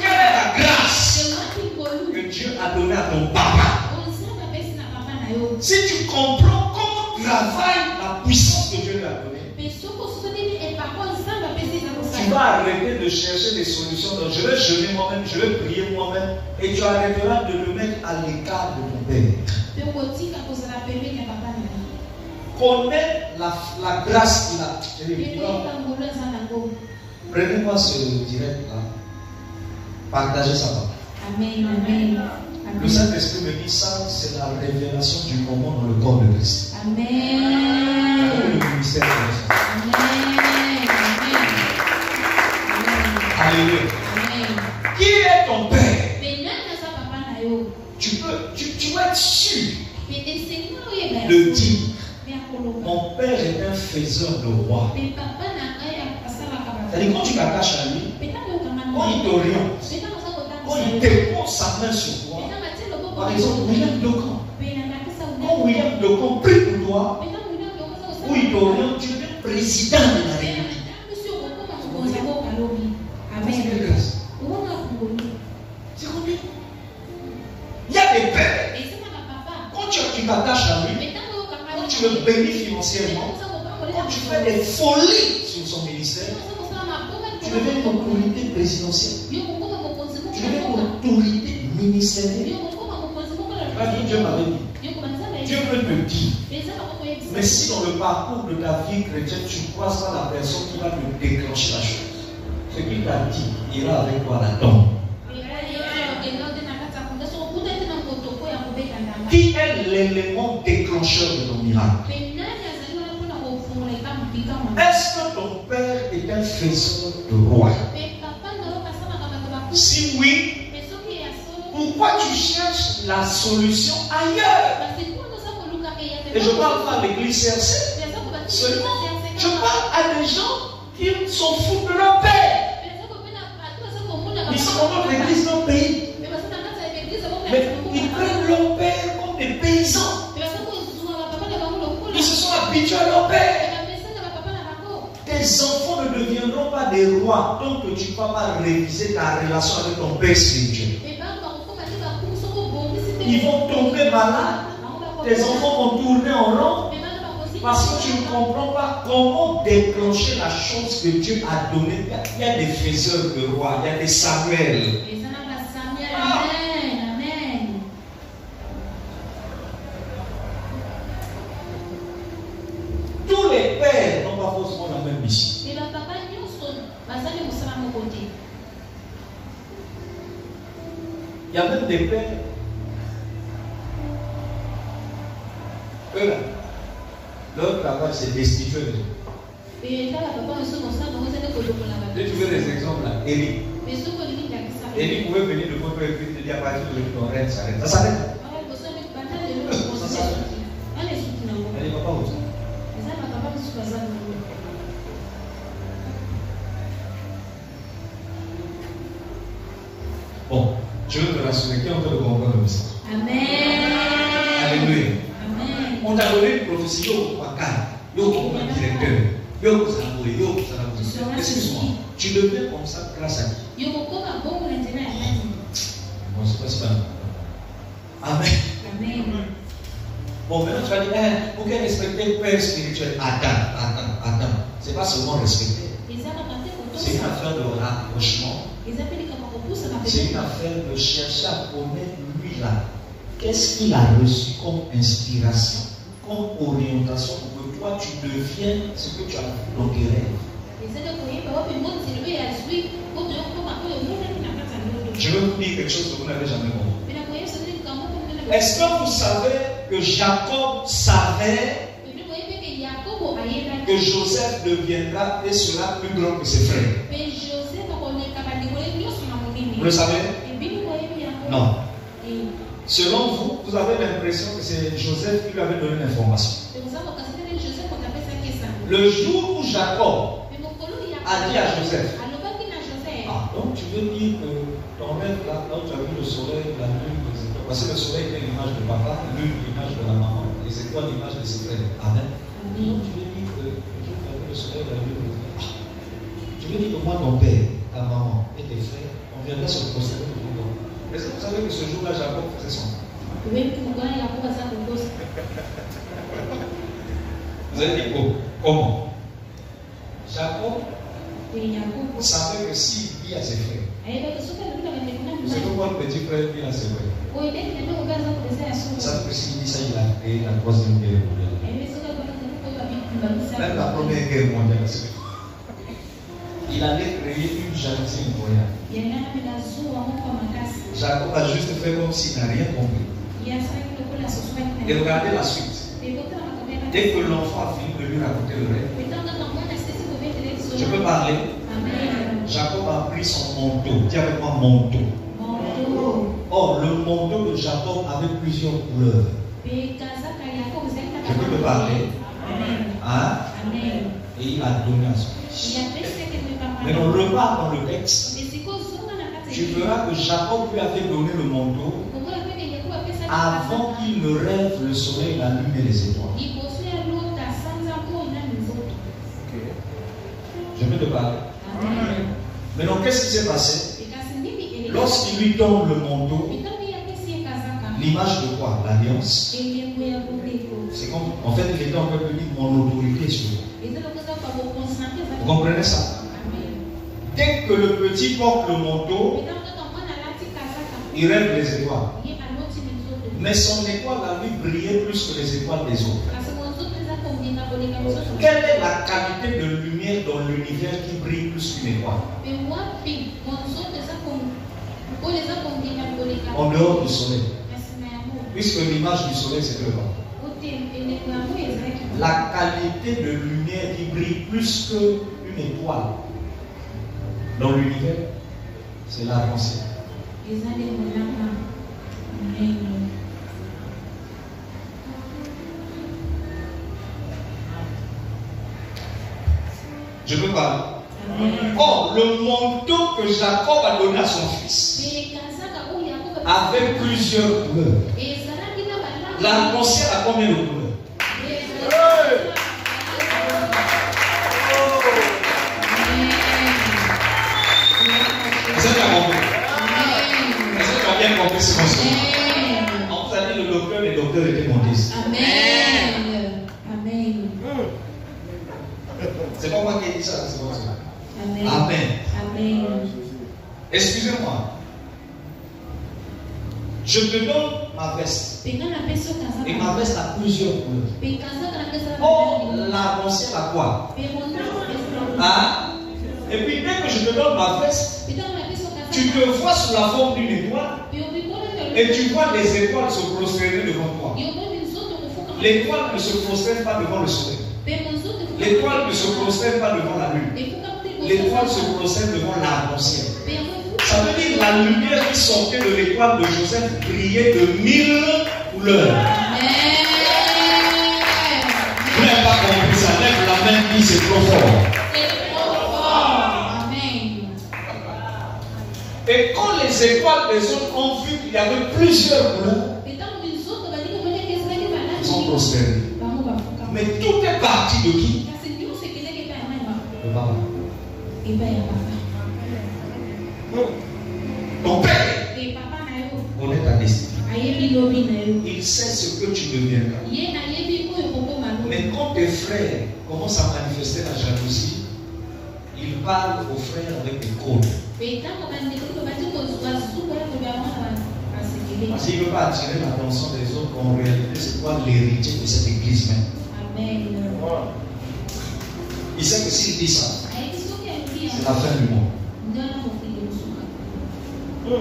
quelle est la grâce que Dieu a donnée à ton papa. Si tu comprends comment travaille la puissance que Dieu lui a donnée, tu vas arrêter de chercher des solutions. Donc, je vais jeûner moi-même, je vais prier moi-même, et tu arrêteras de le mettre à l'écart de ton père. Connais la grâce qu'il a. Prenez-moi ce direct là. Partagez ça. Amen, amen. Le Saint-Esprit me dit ça, c'est la révélation du moment dans le corps de Christ. Amen. Le ministère de Christ. Amen. Alléluia. Amen. Qui est ton père? Tu peux être sûr de dire, mon père est un faiseur de roi. C'est-à-dire quand tu t'attaches à lui, quand il t'oriente, quand il dépose sa main sur toi, par exemple, William Docamp. Quand William Docamp prie pour toi, où il t'oriente, tu deviens président de la République. C'est combien? Il y a des pères. Quand tu t'attaches à lui, quand tu le bénis financièrement, quand tu fais des folies sur son ministère, tu deviens une autorité présidentielle. Tu deviens une autorité ministérielle. Dieu m'avait dit. Dieu peut te dire. Mais si dans le parcours de ta vie chrétienne, tu croises pas la personne qui va te déclencher la chose, ce qu'il t'a dit ira avec toi là-dedans. Qui est l'élément déclencheur de ton miracle? Est-ce que ton père est un faiseur de roi? Si oui, pourquoi tu cherches la solution ailleurs? Et je parle pas à l'église CRC. Je parle à des gens qui s'en foutent de leur père. Ils sont dans notre église, dans notre pays. Mais ils prennent leur père comme des paysans. Ils se sont habitués à leur père. Tes enfants ne deviendront pas des rois tant que tu ne vas pas réviser ta relation avec ton père spirituel. Ils vont tomber malades. Tes enfants vont tourner en rond parce que tu ne comprends pas comment déclencher la chose que Dieu a donnée. Il y a des faiseurs de rois, il y a des Samuel. Tous les pères n'ont pas forcément la même mission. Il y a même des pères. Eux là, leur travail c'est destituer les autres. Et tu veux des exemples là, Élie. Élie pouvait venir de votre église et dire à partir de ton règne s'arrête. Ça s'arrête. Elle n'est pas où. Bon, je veux te rassurer, qui est en train de comprendre le message? Amen. Alléluia. Amen. On t'a donné une prophétie, yo, comme un directeur, yo, excuse-moi, tu deviens comme ça grâce à qui? Bon, c'est pas. Amen. Amen. Bon, maintenant tu vas dire, pour qu'elle respecte le père spirituel, attends. C'est pas seulement respecter. C'est une affaire de rapprochement. C'est une affaire de chercher à connaître lui là. Qu'est-ce qu'il a reçu comme inspiration, comme orientation pour que toi tu deviennes ce que tu as vu dans tes rêves. Je veux vous dire quelque chose que vous n'avez jamais compris. Est-ce que vous savez que Jacob savait que Joseph deviendra et sera plus grand que ses frères. Vous le savez? Non. Selon vous, vous avez l'impression que c'est Joseph qui lui avait donné l'information. Le jour où Jacob a dit à Joseph, ah, donc tu veux dire que ton rêve là où tu as vu le soleil, la lune, les étoiles, parce que le soleil est l'image de papa, la lune l'image de la maman, les étoiles l'image de ses frères. Amen. Donc tu veux dire que le jour où tu as vu le soleil, la lune, les étoiles, tu veux dire que moi, ton père, ta maman et tes frères, on viendrait se prosterner devant toi. Est-ce que vous savez que ce jour-là, Jacob faisait son? Vous avez dit comment? Jacob savait que s'il dit à ses frères, c'est pourquoi le petit frère dit à ses frères. Ça veut que s'il dit ça, il a créé la troisième guerre mondiale. Même la première guerre mondiale. Il allait créer une jalousie incroyable. Jacob a juste fait comme s'il n'a rien compris. Et regardez la suite. Dès que l'enfant a fini de lui raconter le rêve, je peux parler. Jacob a pris son manteau. Dis avec moi manteau. Or, le manteau de Jacob avait plusieurs couleurs. Je peux te parler. Hein? Et il a donné à son fils. Mais on repart dans le texte. Tu verras que Jacob lui avait donné le manteau avant qu'il ne rêve le soleil, la lune et les étoiles. Je peux te parler. Maintenant, qu'est-ce qui s'est passé? Lorsqu'il lui donne le manteau, l'image de quoi? L'alliance. C'est comme, en fait, il était en train de dire mon autorité sur vous. Vous comprenez ça? Dès que le petit porte le manteau, il rêve les étoiles. Mais son étoile a lui brillé plus que les étoiles des autres. Quelle est la qualité de lumière dans l'univers qui brille plus qu'une étoile? En dehors du soleil. Puisque l'image du soleil c'est le vent. La qualité de lumière qui brille plus qu'une étoile dans l'univers, c'est l'arc-en-ciel. Je peux parler. Or, le manteau que Jacob a donné à son fils avait plusieurs couleurs. L'arc-en-ciel a combien de couleurs? Est-ce que tu as compris? Est-ce que tu as bien compris ce qu'on se dit? On vous a dit le docteur, les docteurs étaient montés. Amen. Amen. C'est pas moi qui ai dit ça, c'est moi. Amen. Amen. Amen. Excusez-moi. Je te donne ma veste. Et ma veste a plusieurs couleurs. Oh, l'arc-en-ciel a quoi? Ah. Et puis dès que je te donne ma veste, tu te vois sous la forme d'une étoile. Et tu vois les étoiles se prosterner devant toi. L'étoile ne se prosterne pas devant le soleil. L'étoile ne se prosterne pas devant la lune. L'étoile se prosterne devant l'arc-en-ciel. Ça veut dire la lumière qui sortait de l'étoile de Joseph brillait de 1000 couleurs. Vous n'avez pas compris ça. Lève la main qui c'est trop fort. Et quand les étoiles des autres ont vu qu'il y avait plusieurs couleurs, ils sont prospérés. Mais tout est parti de qui? De papa. Ton père connaît ta destinée. Il sait ce que tu deviendras. Mais quand tes frères commencent à manifester la jalousie, ils parlent aux frères avec des codes. Parce qu'il ne veut pas attirer l'attention des autres qu'en réalité c'est quoi l'héritier de cette église même. Il sait que s'il dit ça, c'est la fin du monde.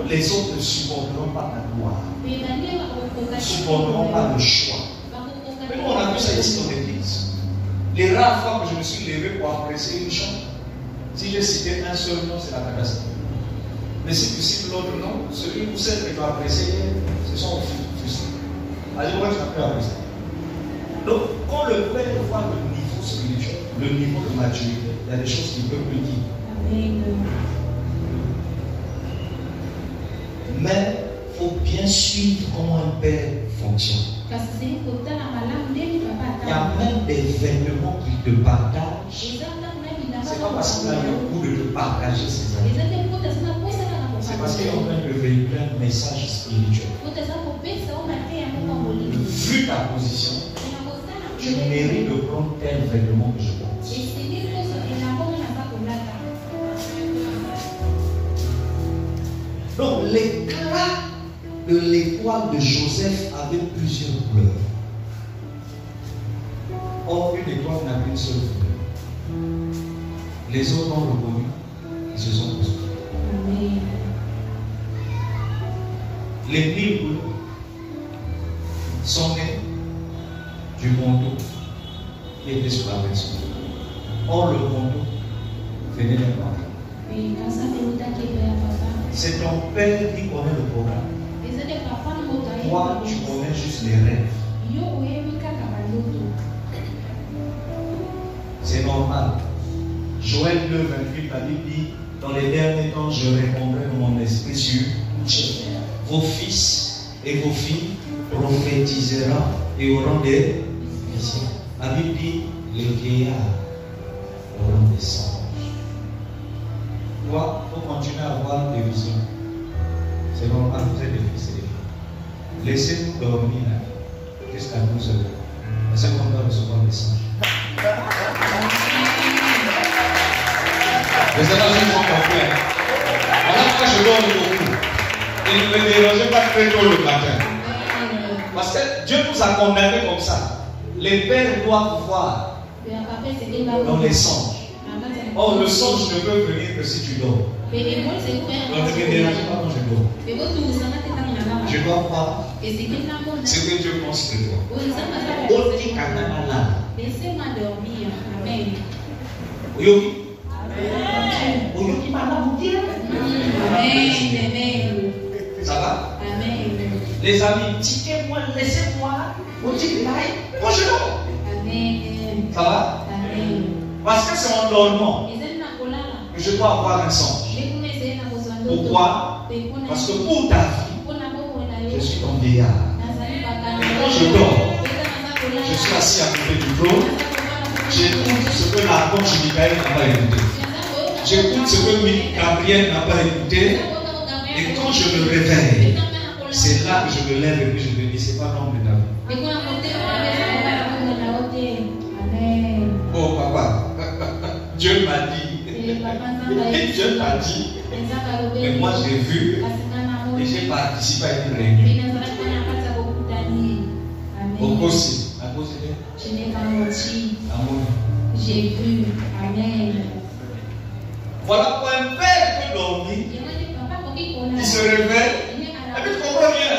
Les autres ne supporteront pas ta gloire. Ne supporteront pas le choix. Mais nous on a vu ça ici dans l'église. Les rares fois que je me suis levé pour apprécier une chose, si j'ai cité un seul nom, c'est la catastrophe. Mais si tu cites l'autre nom, celui ou celle que tu as apprécié, ce sont fils. Alors, moi, tu n'as plus apprécié. Donc, quand le Père voit le niveau spirituel, le niveau de maturité, il y a des choses qu'il peut plus dire. Amen. Mais il faut bien suivre comment un père fonctionne. Il y a même des vêtements qu'il te partage. C'est pas parce qu'il a le goût de te partager ses amis. C'est parce qu'il est en train de véhiculer un message spirituel. Vu ta position, tu mérites de prendre tel vêtement que je porte. Donc l'éclat de l'étoile de Joseph avait plusieurs couleurs. Or, une étoile n'a qu'une seule couleur. Les autres ont reconnu, ils se sont posés. Les livres sont nés du manteau qui était sur la personne. Or, le manteau venait d'un papa. C'est ton père qui connaît le programme. Toi, tu connais juste les rêves. C'est normal. Joël 2,28, la Bible dit, dans les derniers temps, je répondrai de mon esprit sur vos fils et vos filles prophétiseront et auront des visions. La Bible dit, les vieillards auront des songes. Toi, il faut continuer à avoir des visions. C'est normal, vous êtes des fils et des filles. Laissez-nous dormir jusqu'à 12 heures. C'est qu'on doit recevoir des songes. Les évangiles sont complets. Voilà pourquoi je dors beaucoup. Et ne me dérangez pas très tôt le matin. Parce que Dieu nous a condamnés comme ça. Les pères doivent voir dans les songes. Or, le songe ne peut venir que si tu dors. Donc ne me dérangez pas quand je dors. Je dois voir ce que Dieu pense de toi. Laissez-moi dormir. Amen. Yogi. Ça va? Amen. Les amis, tiquez-moi, laissez-moi. Moi je dors. Amen. Ça va? Amen. Parce que c'est en dormant que je dois avoir un songe. Pourquoi? Parce que pour ta vie, je suis ton vieillard. Et quand je dors, je suis assis à côté du trône. J'écoute ce que l'archange Michael n'a pas écouté. J'écoute ce que Gabriel n'a pas écouté. Et quand je me réveille, c'est là que je me lève et puis je me dis, c'est pas l'homme de David. Oh papa, Dieu m'a dit. Dieu m'a dit. Mais moi j'ai vu et j'ai participé à une réunion. Au Kossi, à cause de je n'ai pas menti. J'ai vu. Amen. Voilà pourquoi un père peut dormir. Il se réveille. Et puis tu comprends bien. Hein?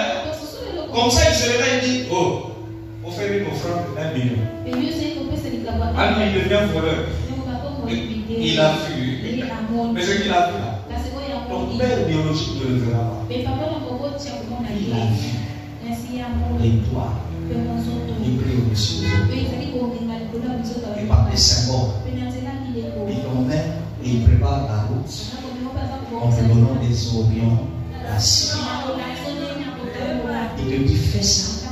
Comme ça, il se réveille et dit, oh, on fait une offrande de 1 million. Ah non, il devient voleur. Il a vu. Mais ce qu'il a vu là, ton père biologique ne le verra pas. Il a vu les doigts. Il prie au-dessus des autres. Et par des symboles, il t'emmène et il prépare la route en te donnant des orions d'acier. Il te dit fais ça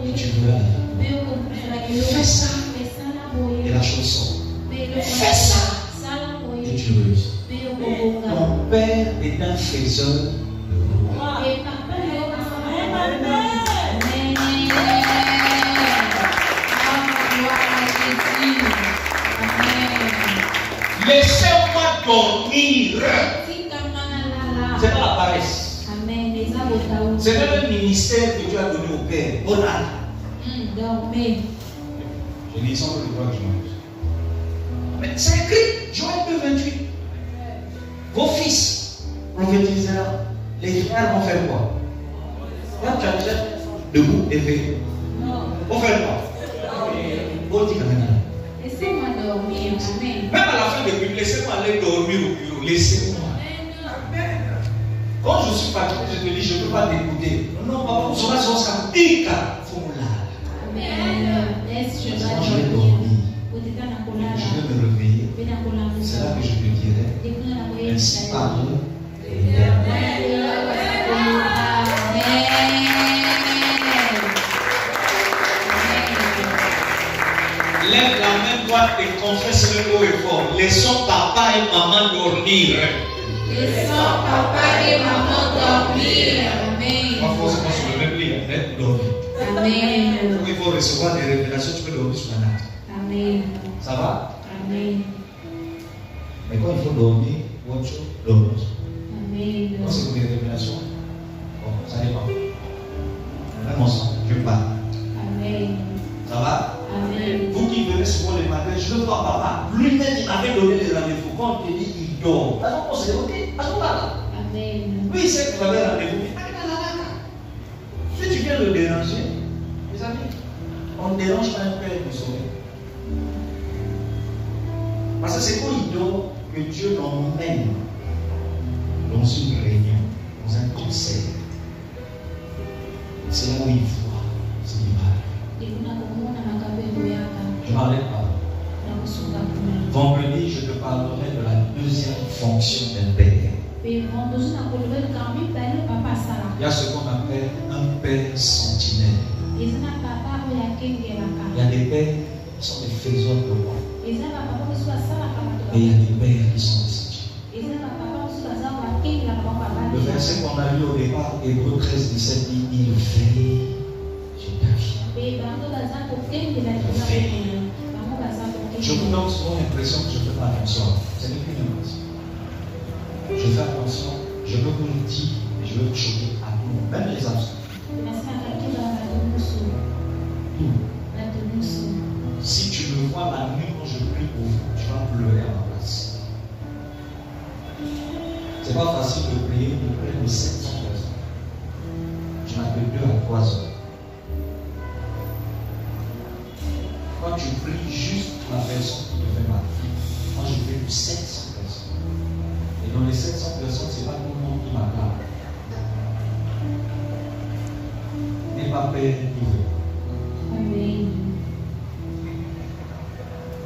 et tu verras. Fais ça et la chose sort. Fais ça et tu réussis. Ton père est un faiseur de rois. Laissez-moi dormir. C'est pas la paresse. C'est même un ministère que Dieu a donné au Père. Voilà. Dormez. Je lis sans le droit que je mange. Mais c'est écrit, Joël 2,28. Vos fils prophétiseront. Les frères vont faire quoi? Quand tu as debout, éveillé. Vont faire quoi? Vont dire Laissez-moi dormir. Amen. Même à la fin de la nuit, laissez-moi aller dormir au bureau. Laissez-moi. Quand je suis fatigué, je te dis, je ne peux pas t'écouter. Non, papa, vous serez sur sa pique. Amen. Laisse, je vais dormir. Je vais me réveiller. C'est là que je te dirai. Ainsi parle. Lève la main droite et confesse le haut et fort. Laissons papa et maman dormir. Laissons papa et maman dormir. Amen. Pas forcément sur le même lit, mais dormir. Amen. Il faut recevoir des révélations, tu peux dormir sur la natte. Amen. Ça va? Amen. Mais quand il faut dormir, watch, dormir. Amen. Quand c'est pour des révélations, bon, ça dépend. Même ensemble, je parle. Amen. Ça va? Amen. Vous qui venez souvent le matin, je veux voir papa. Lui-même, il m'avait donné les rendez-vous. Quand on te dit qu'il dort, alors on s'est dit, ok, Amen. lui, il sait que tu avais rendez-vous. Si tu viens le déranger, mes amis, on ne dérange pas un père du sommeil. Parce que c'est quand il dort que Dieu l'emmène dans une réunion, dans un conseil. C'est là où il voit ce qui va. Je ne m'arrête pas. Vendredi, je te parlerai de la deuxième fonction d'un père. Il y a ce qu'on appelle un père sentinelle. Il y a des pères qui sont des faiseurs de roi. Et il y a des pères qui sont des sentinelles. Le verset qu'on a lu au départ, Hébreux 13, 17, dit il veille sur ta vie. Je vous donne souvent l'impression que je ne fais pas attention. Ce n'est qu'une impression. Je fais attention, je veux vous le dire, et je veux vous choquer à tout le monde, même les absents. Si tu me vois la nuit quand je prie pour vous, tu vas pleurer à ma place. C'est pas facile de prier pour près de 700 personnes. Tu n'as que 2 à 3 heures. Quand tu pries juste la personne qui te fait mal, moi je prie pour 700 personnes. Et dans les 700 personnes, ce n'est pas tout le monde qui m'acclame. N'aie pas peur du veut. Amen.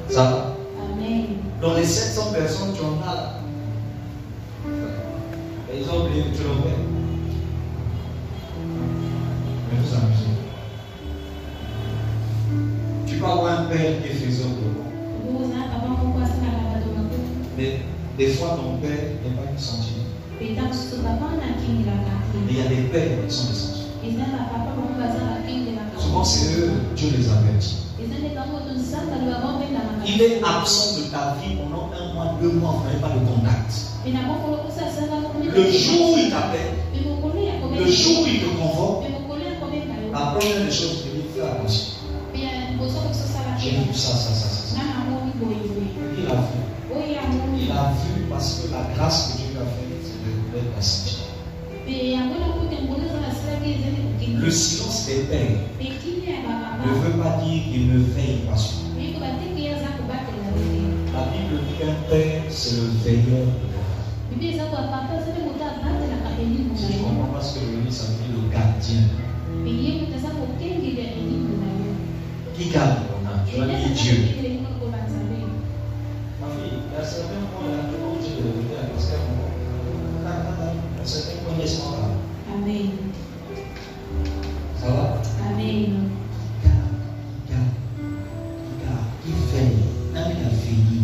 Ça va? Amen. Dans les 700 personnes, tu en as là. Et ils ont oublié que tu le fais. Mais vous amusez. Tu peux avoir un père qui est faiseur de roi. Mais des fois, ton père n'est pas une sentinelle. Et il y a des pères qui sont des sentinelles. Souvent, c'est eux, Dieu les avertit. Il est absent de ta vie pendant 1 mois, 2 mois, vous n'avez pas de contact. Le jour où il t'appelle, le jour où il te convoque, la première des choses, je te dis, fais attention. J'ai vu ça. Il a vu. Il a vu parce que la grâce que Dieu lui a faite, c'est de l'être la sentinelle. Le silence des pères ne veut pas dire qu'il ne veille pas sur nous. La Bible dit qu'un père, c'est le veilleur de l'homme. Si je ne comprends pas ce que je dis, ça veut dire le gardien. Qui garde ton âme? Tu vas dire Dieu. Ma fille, il y a certains points où Dieu te le dire parce qu'il y a certains points qui sont là. Amen. Ça va? Amen. Il veille. Il a veillé.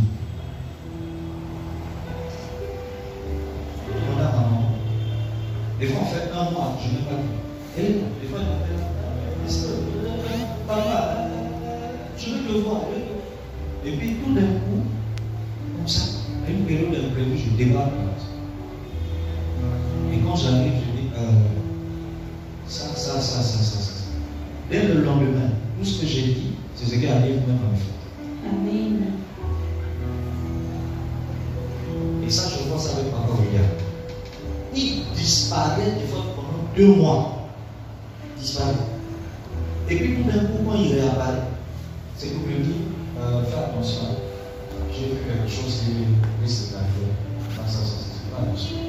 On a maman. Des fois, on fait 1 mois, je n'ai pas vu. Et des fois, il m'appelle. Papa, je veux te voir. Et puis, tout d'un coup, comme ça, à une période imprévue, je débarque. Et quand j'arrive, je dis ça. Dès le lendemain, tout ce que j'ai dit, c'est ce qui arrive même à mes fautes. Amen. Et ça, je vois ça avec papa William. Il disparaît des fois pendant 2 mois. Il disparaît. Et puis tout d'un coup, quand il réapparaît, c'est pour lui dire, fais attention. attention, j'ai vu quelque chose qui risque d'arriver. Ça, c'est pas possible.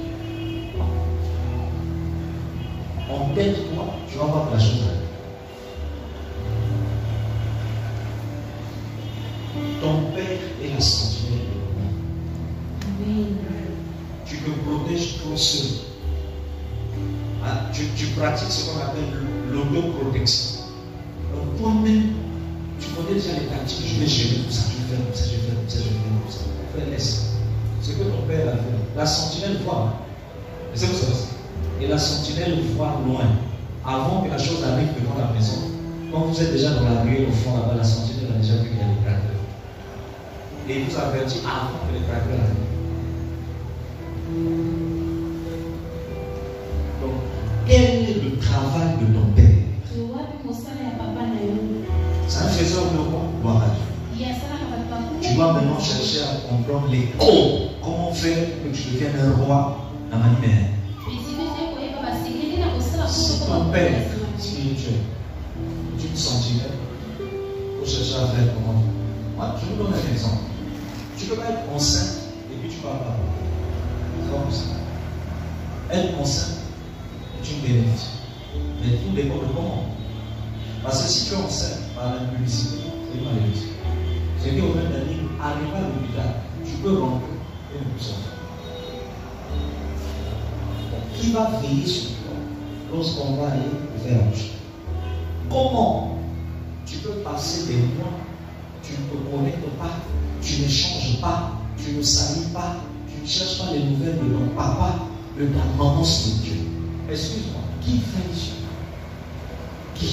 En tête, toi, tu vas voir que la chose arrive. Ton père est la sentinelle de l'homme. Tu te protèges toi seul. Tu pratiques ce qu'on appelle l'autoprotection. Donc toi-même, tu connais déjà les tactiques. Je vais gérer tout ça, je vais faire comme ça, je vais faire comme ça, je vais faire comme ça. Fais laisse. C'est ce que ton père a fait. La sentinelle voit. Et c'est pour ça. Et la sentinelle voit loin. Avant que la chose arrive devant la maison, quand vous êtes déjà dans la rue, au fond là-bas, la sentinelle a déjà vu qu'il y a des craqueurs. Et il vous avertit avant que les craqueurs arrivent. Donc, quel est le travail de ton père? Ça ne faisait aucun gloire à Dieu. Tu dois maintenant chercher à comprendre les comment faire que tu deviennes un roi dans ma lumière. Si ton père spirituel, tu te sentirais pour chercher à faire comment? Moi, je vous donne un exemple. Tu peux pas être enceinte et puis tu parles pas. C'est comme ça. Être enceinte est une bénédiction. Mais tout dépend de comment. Parce que si tu es enceinte par la publicité, c'est une malédiction. C'est qu'au même d'année, arrive à l'hôpital, tu peux rentrer et ne plus sortir. Qui va veiller sur toi lorsqu'on va aller faire un chien? Comment tu peux passer des mois, tu ne te connectes pas, tu ne changes pas, tu ne salis pas, tu ne cherches pas les nouvelles de ton papa, de ta maman spirituelle? Excuse-moi, qui veille sur toi? Qui?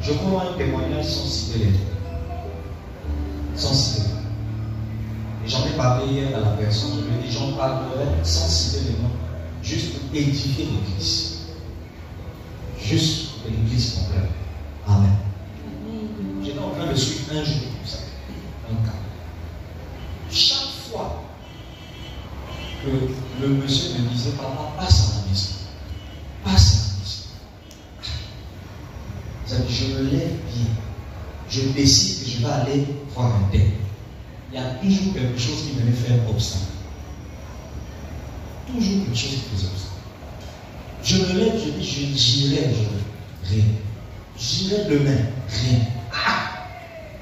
Je prends un témoignage sans citer les noms. Sans citer les noms. Et j'en ai parlé hier à la personne. Je lui ai dit, j'en parlerai sans citer les noms. Juste pour édifier l'église. Juste pour que l'église comprenne. Amen. J'étais en train de suivre un jour comme ça. Un cas. Chaque fois que le monsieur me disait, papa, passe à la maison. Passe à la maison. Je me lève bien. Je décide que je vais aller voir un tel. Il y a toujours quelque chose qui venait faire obstacle. Toujours quelque chose qui faisait obstacle. Je me lève, je dis, j'irai aujourd'hui. Rien. J'irai demain. Rien.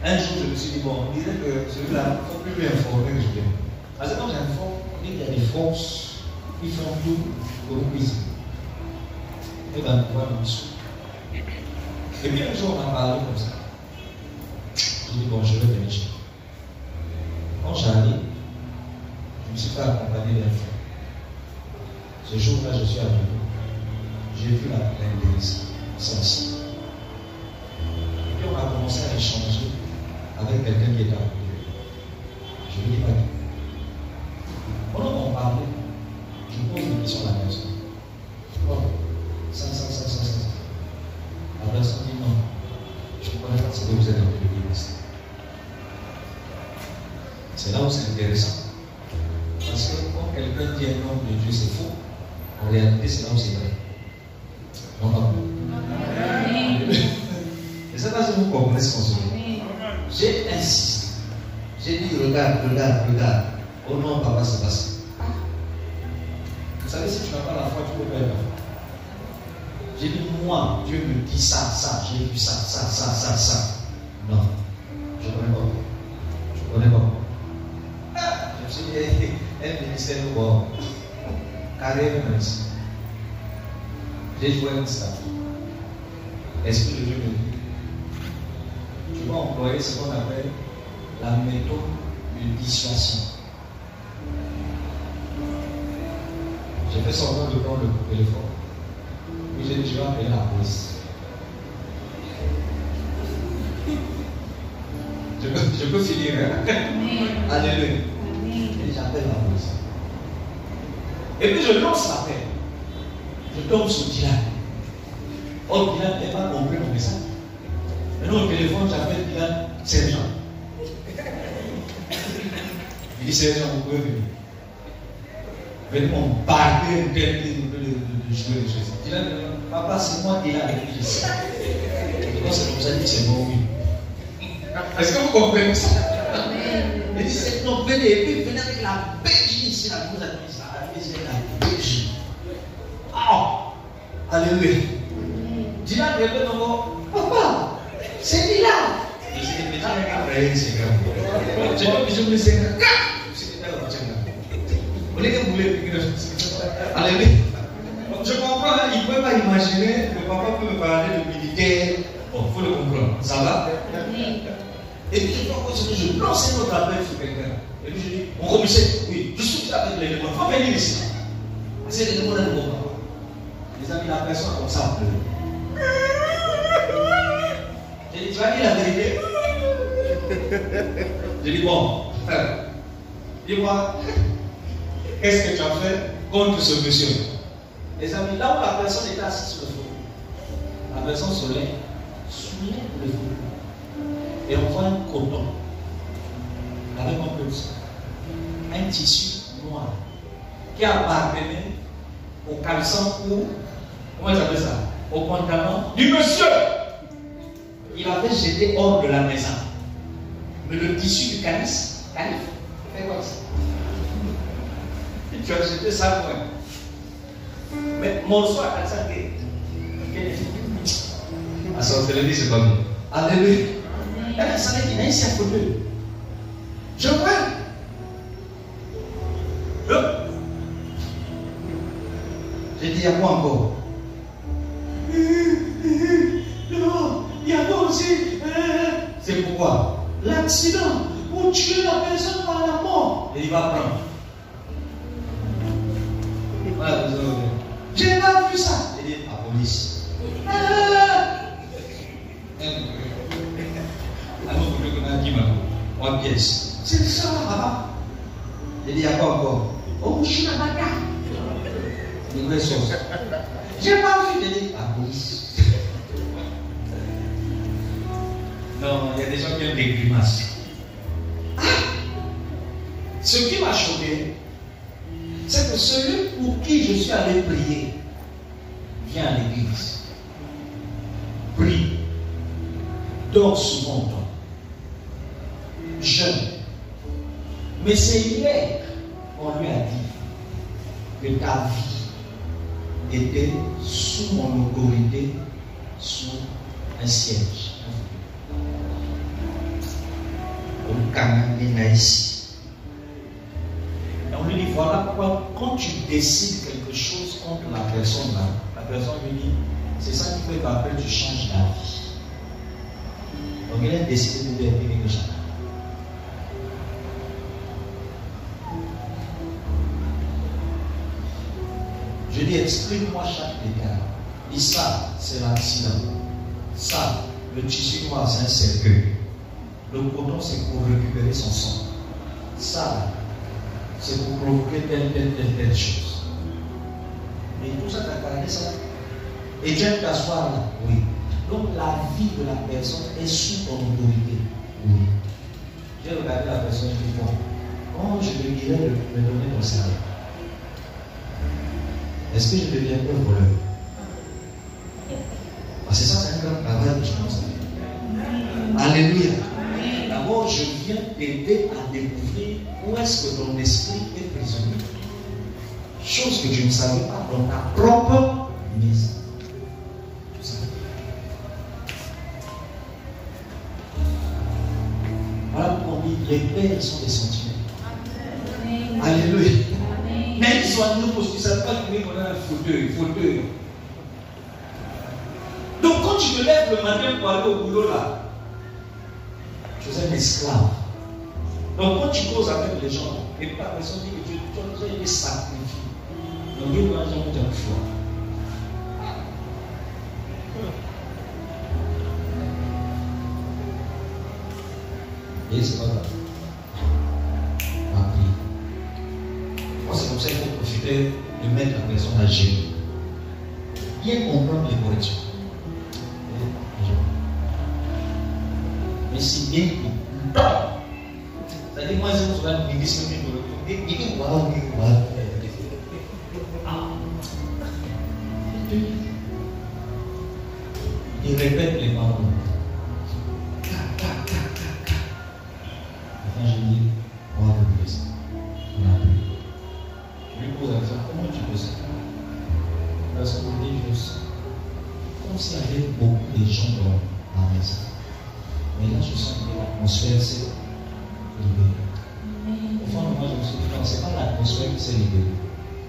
Un jour, je me suis dit, bon, on dirait que celui-là, il faut plus lui informer que je viens. Parce que quand j'informe, on dit qu'il y a des forces qui font tout pour nous briser. Et bien, pouvoir nous souffrir. Et puis un jour, on a parlé comme ça. J'ai dit, bon, je vais venir chez vous. Quand j'arrive, je me suis fait accompagner d'un frère. Ce jour-là, je suis arrivé. J'ai vu l'intéressant, sensible. Et puis on a commencé à échanger avec quelqu'un qui était à côté. Je lui ai dit, pas du tout. Pendant qu'on parlait, je pose une question à la personne. Oh, ça. La personne dit non. Je ne connais pas ce que vous êtes dans l'église. C'est là où c'est intéressant. Parce que quand quelqu'un dit un nom de Dieu, c'est faux. En réalité, c'est là où c'est vrai. Non, pas vous. Je ne sais pas si vous comprenez ce qu'on se dit. J'ai insisté. J'ai dit, regarde. Oh non, papa, c'est passé. Vous savez, si tu n'as pas la foi, tu peux perdre la foi. J'ai dit, moi, Dieu me dit ça, j'ai vu ça. Non, je ne connais pas. Je me suis dit, un ministère de bord, carrière ici. J'ai joué un stade. L'Esprit de Dieu me dit, tu vas employer ce qu'on appelle la méthode de dissuasion. J'ai fait semblant de prendre le téléphone. Puis j'ai dit, je vais appeler la police. Je peux finir, hein? Alléluia. Et j'appelle la police. Et puis je lance l'appel. Je tombe sur Dylan. Oh, Dylan n'a pas compris mon message. Maintenant au téléphone, j'appelle Dylan sergent. Il dit, sergent, vous pouvez venir. Venez m'embarquer de jouer les choses. Dylan, Papa, c'est moi qui l'ai avec lui. C'est comme ça dit, c'est mon oui. Est-ce que vous comprenez ça? Il dit, c'est non, venez, et puis venez avec la Belgique ici, là, vous avez mis ça, la Belgique. Oh! Alléluia. Dis-là, répète encore, papa, c'est lui là. Je sais que les gens regardent, c'est grave. Je ne peux pas me laisser grave. Alléluia. Je comprends, il ne peut pas imaginer que papa peut me parler de militaire. Bon, il faut le comprendre. Ça va? Et puis, je lance notre appel sur quelqu'un. Et puis, je dis, mon commissaire, oui, je suis avec les démons. Il faut venir ici. C'est les démons dans le moment. Les amis, la personne comme ça pleure. J'ai dit, tu vas dire la vérité? J'ai dit, bon, dis-moi, qu'est-ce que tu as fait contre ce monsieur? Les amis, là où la personne était assise sur le feu, la personne soulève le feu. Et on voit un coton avec un peu de sang, un tissu noir qui appartenait au caleçon ou, comment ça s'appelle ça? Au pantalon du monsieur. Il avait jeté hors de la maison. Mais le tissu du calice, fait comme ça. Et tu as jeté ça loin. Mais mon soir, à ça, à son télévision, c'est pas bien. Alléluia. Elle savait qu'il a ici à côté. Je vois. J'ai dit, il y a quoi encore? Non, il y a quoi aussi? C'est pourquoi? L'accident pour tuer la personne par la mort. Et il va prendre. J'ai pas vu ça. Il dit, la police. Une pièce. C'est ça, papa. Il dit, il y a quoi encore? Oh, je suis dans la gare. Une vraie chose. J'ai pas vu. Il dit, la police. Non, il y a des gens qui ont des grimaces. Ah! Ce qui m'a choqué, c'est que celui pour qui je suis allé prier vient à l'église, prie, dort souvent longtemps, jeûne. Mais c'est hier qu'on lui a dit que ta vie était sous mon autorité, sous un siège. Au Canada ici. Et on lui dit, voilà pourquoi quand tu décides quelque chose contre la personne là, la personne lui dit, c'est ça qui fait qu'après tu changes la vie. Donc il a décidé de dire quelque chose. Je dis, explique-moi chaque détail. Et ça, c'est l'accident. Ça, le tissu noir, c'est un cercueil. Le coton, c'est pour récupérer son sang. Ça, c'est pour provoquer telle chose. Et tout ça, tu as gardé ça. Et tu aimes t'asseoir là? Oui. Donc la vie de la personne est sous ton autorité. Oui. J'ai regardé la personne et dit, bon, comment je me dirais de me donner ton salaire? Est-ce que je deviendrai voleur? Parce que ça, c'est un grand travail que je pense. Alléluia. D'abord, je viens t'aider à découvrir où est-ce que ton esprit est prisonnier. Chose que tu ne savais pas dans ta propre maison. Voilà pourquoi on dit les pères sont des sentinelles. Alléluia. Mais ils sont à nous parce qu'ils ne savent pas qu'on a un fauteuil. Donc quand tu te lèves le matin pour aller au boulot là, tu es un esclave. Donc quand tu causes avec les gens, et la personne dit que tu as été sacrifié. Donc il doit jamais te choix. Et c'est pas grave. On va prier. Moi c'est comme ça qu'il faut profiter de mettre la personne à gérer. Bien comprendre les corrections. Mais si bien que c'est-à-dire moi je me souviens de ministre qui me dit que Il répète les paroles. Enfin, je dis, on va oublier ça. On a pris. Je lui pose la question, comment tu peux ça? La personne me dit juste, comme s'il y avait beaucoup de gens dans la maison. Mais là, je sens que l'atmosphère s'est libérée. Au fond de moi, je me suis dit, non, ce n'est pas l'atmosphère qui s'est libérée.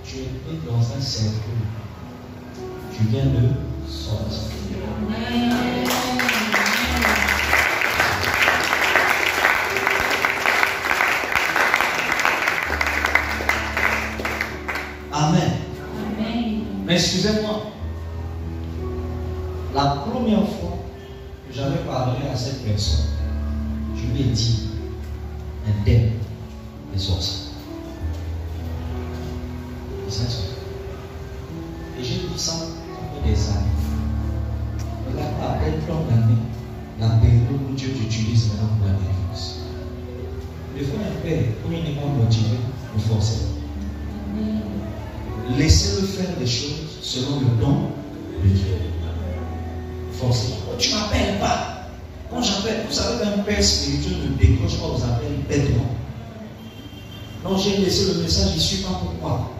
Tu es dans un cercle. Tu viens de sortir. Amen. Mais excusez-moi, la première fois que j'avais parlé à cette personne, je lui ai dit indemne des sorciers. Et j'ai dit ça depuis des années. Regarde, après plein d'années, la période où Dieu t'utilise maintenant pour la délivrance. Le frère et père, comme il n'est pas motivé, le forcer. Laissez-le faire les choses selon le don de Dieu. Forcez. Tu ne m'appelles pas. Quand j'appelle, vous savez qu'un père spirituel ne décroche pas aux appels bêtement. Donc j'ai laissé le message, je ne suis pas pourquoi.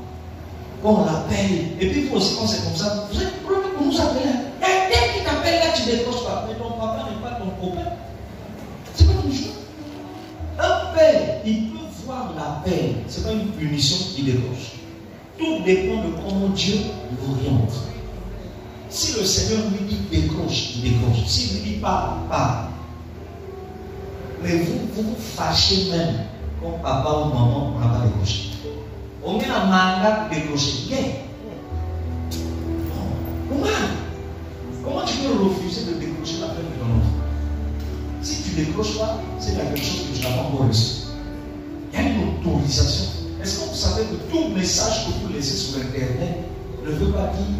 Quand on l'appelle, et puis vous aussi quand c'est comme ça, vous êtes problème pour nous appeler. Dès qu'il t'appelle là, tu ne décroches pas. Mais ton papa n'est pas ton copain. C'est pas ton choix. Un père, il peut voir l'appel. Ce n'est pas une punition qu'il décroche. Tout dépend de comment Dieu l'oriente. Si le Seigneur lui dit décroche, il décroche. S'il lui dit pas, pas. Mais vous vous fâchez même quand papa ou maman n'a pas décroché. On met un mandat pour décrocher. Comment tu peux refuser de décrocher l'appel de ton enfant? Si tu ne décroches pas, c'est quelque chose que tu n'as pas encore reçu. Il y a une autorisation. Est-ce que vous savez que tout message que vous laissez sur Internet ne veut pas dire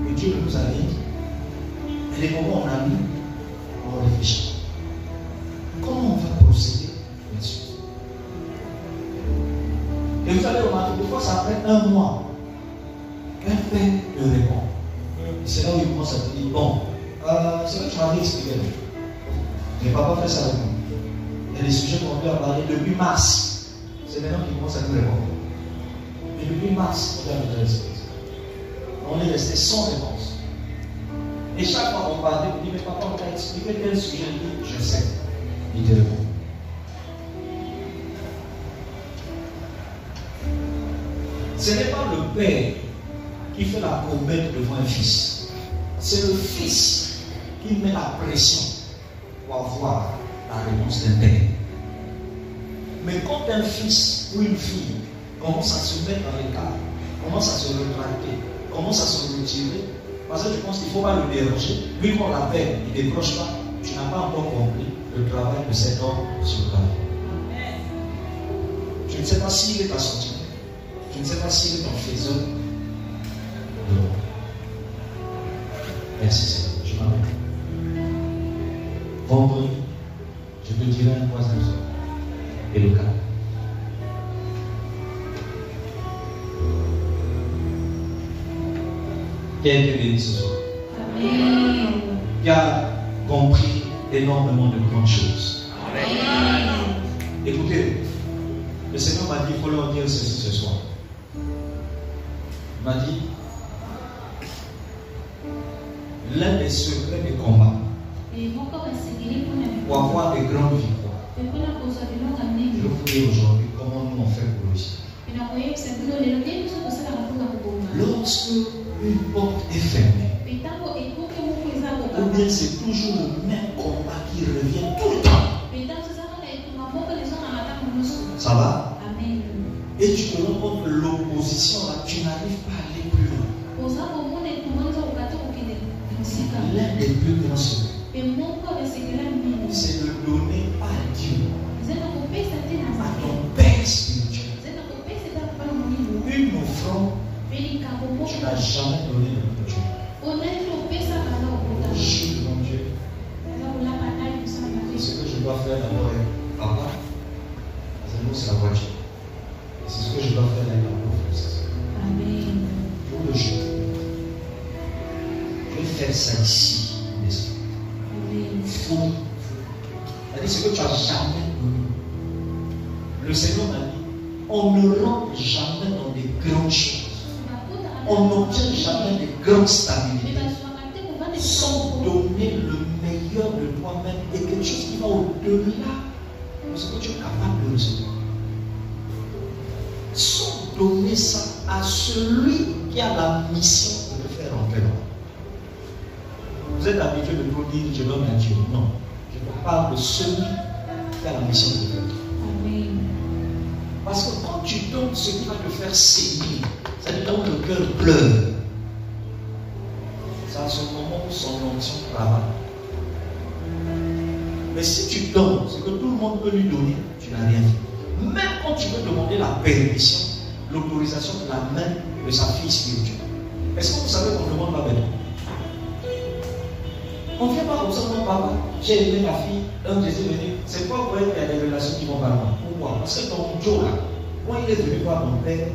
que Dieu ne nous a rien dit? Et les moments où on a mis, on réfléchit. Comment on va procéder là-dessus? Et vous allez remarquer, des fois ça prend un mois. Un père te répond. C'est là où il commence à te dire, bon, c'est vrai que tu m'avais expliqué. Mais papa fait ça avec nous. Il y a des sujets qu'on peut parler depuis mars. C'est maintenant qu'il commence à nous répondre. Mais depuis mars, on a déjà expliqué. On est resté sans réponse. Et chaque fois qu'on parlait, on dit, mais papa, on t'a expliqué tel sujet. Il dit, je sais. Il te répond. Ce n'est pas le père qui fait la comète devant un fils. C'est le fils qui met la pression pour avoir la réponse d'un père. Mais quand un fils ou une fille commence à se mettre dans l'écart, commence à se rétracter, commence à se retirer, parce que tu penses qu'il ne faut pas le déranger, lui quand on l'appelle, il ne décroche pas, tu n'as pas encore compris le travail de cet homme sur toi. Tu ne sais pas s'il est ta sortie. Je ne sais pas s'il est ton faiseur. Merci Seigneur. Je m'amène. Vendredi, je te dirai un troisième soir. Et le cas. Qui a été béni ce soir? Amen. Qui a compris énormément de grandes choses. Amen. Écoutez, le Seigneur m'a dit, il faut leur dire ceci ce soir. Il m'a dit, l'un des secrets des combats pour avoir de grandes victoires. Je vais vous dire aujourd'hui comment nous on fait pour réussir. Lorsque une porte est fermée, ou bien c'est toujours le même combat qui revient tout le temps. Ça va? Amen. Et tu te rends compte que l'opposition là, tu n'arrives pas à aller plus loin. L'un des plus grands secrets, c'est de donner à Dieu, à ton Père spirituel, une offrande que tu n'as jamais donné de Dieu. Jure mon Dieu. Ce que je dois faire d'abord est papa. C'est la voiture. C'est ce que je dois faire avec la pauvre. Amen. Pour le jour, je vais faire ça ici, n'est-ce pas? folie. C'est-à-dire ce que tu n'as jamais donné. Le Seigneur m'a dit, on ne rentre jamais dans des grandes choses. On n'obtient jamais de grandes stabilités sans donner le meilleur de toi-même et quelque chose qui va au-delà de ce que tu es capable de recevoir. Sans donner ça à celui qui a la mission de le faire entrer là. Vous êtes habitué de vous dire je donne à Dieu. Non. Je vous parle de celui qui a la mission de le faire. Amen. Parce que quand tu donnes ce qui va te faire saigner, ça dit quand le cœur pleure. C'est à ce moment où son onction travaille. Mais si tu donnes ce que tout le monde peut lui donner, tu n'as rien fait. Même quand tu veux demander la permission, l'autorisation de la main de sa fille spirituelle. Est-ce que vous savez qu'on ne demande pas maintenant? On ne fait pas comme ça, mon papa. J'ai aimé ma fille, un Jésus est venu. C'est pas vrai qu'il y a des relations qui vont pas loin. Pourquoi? Parce que ton Joe là, quand il est venu voir ton père,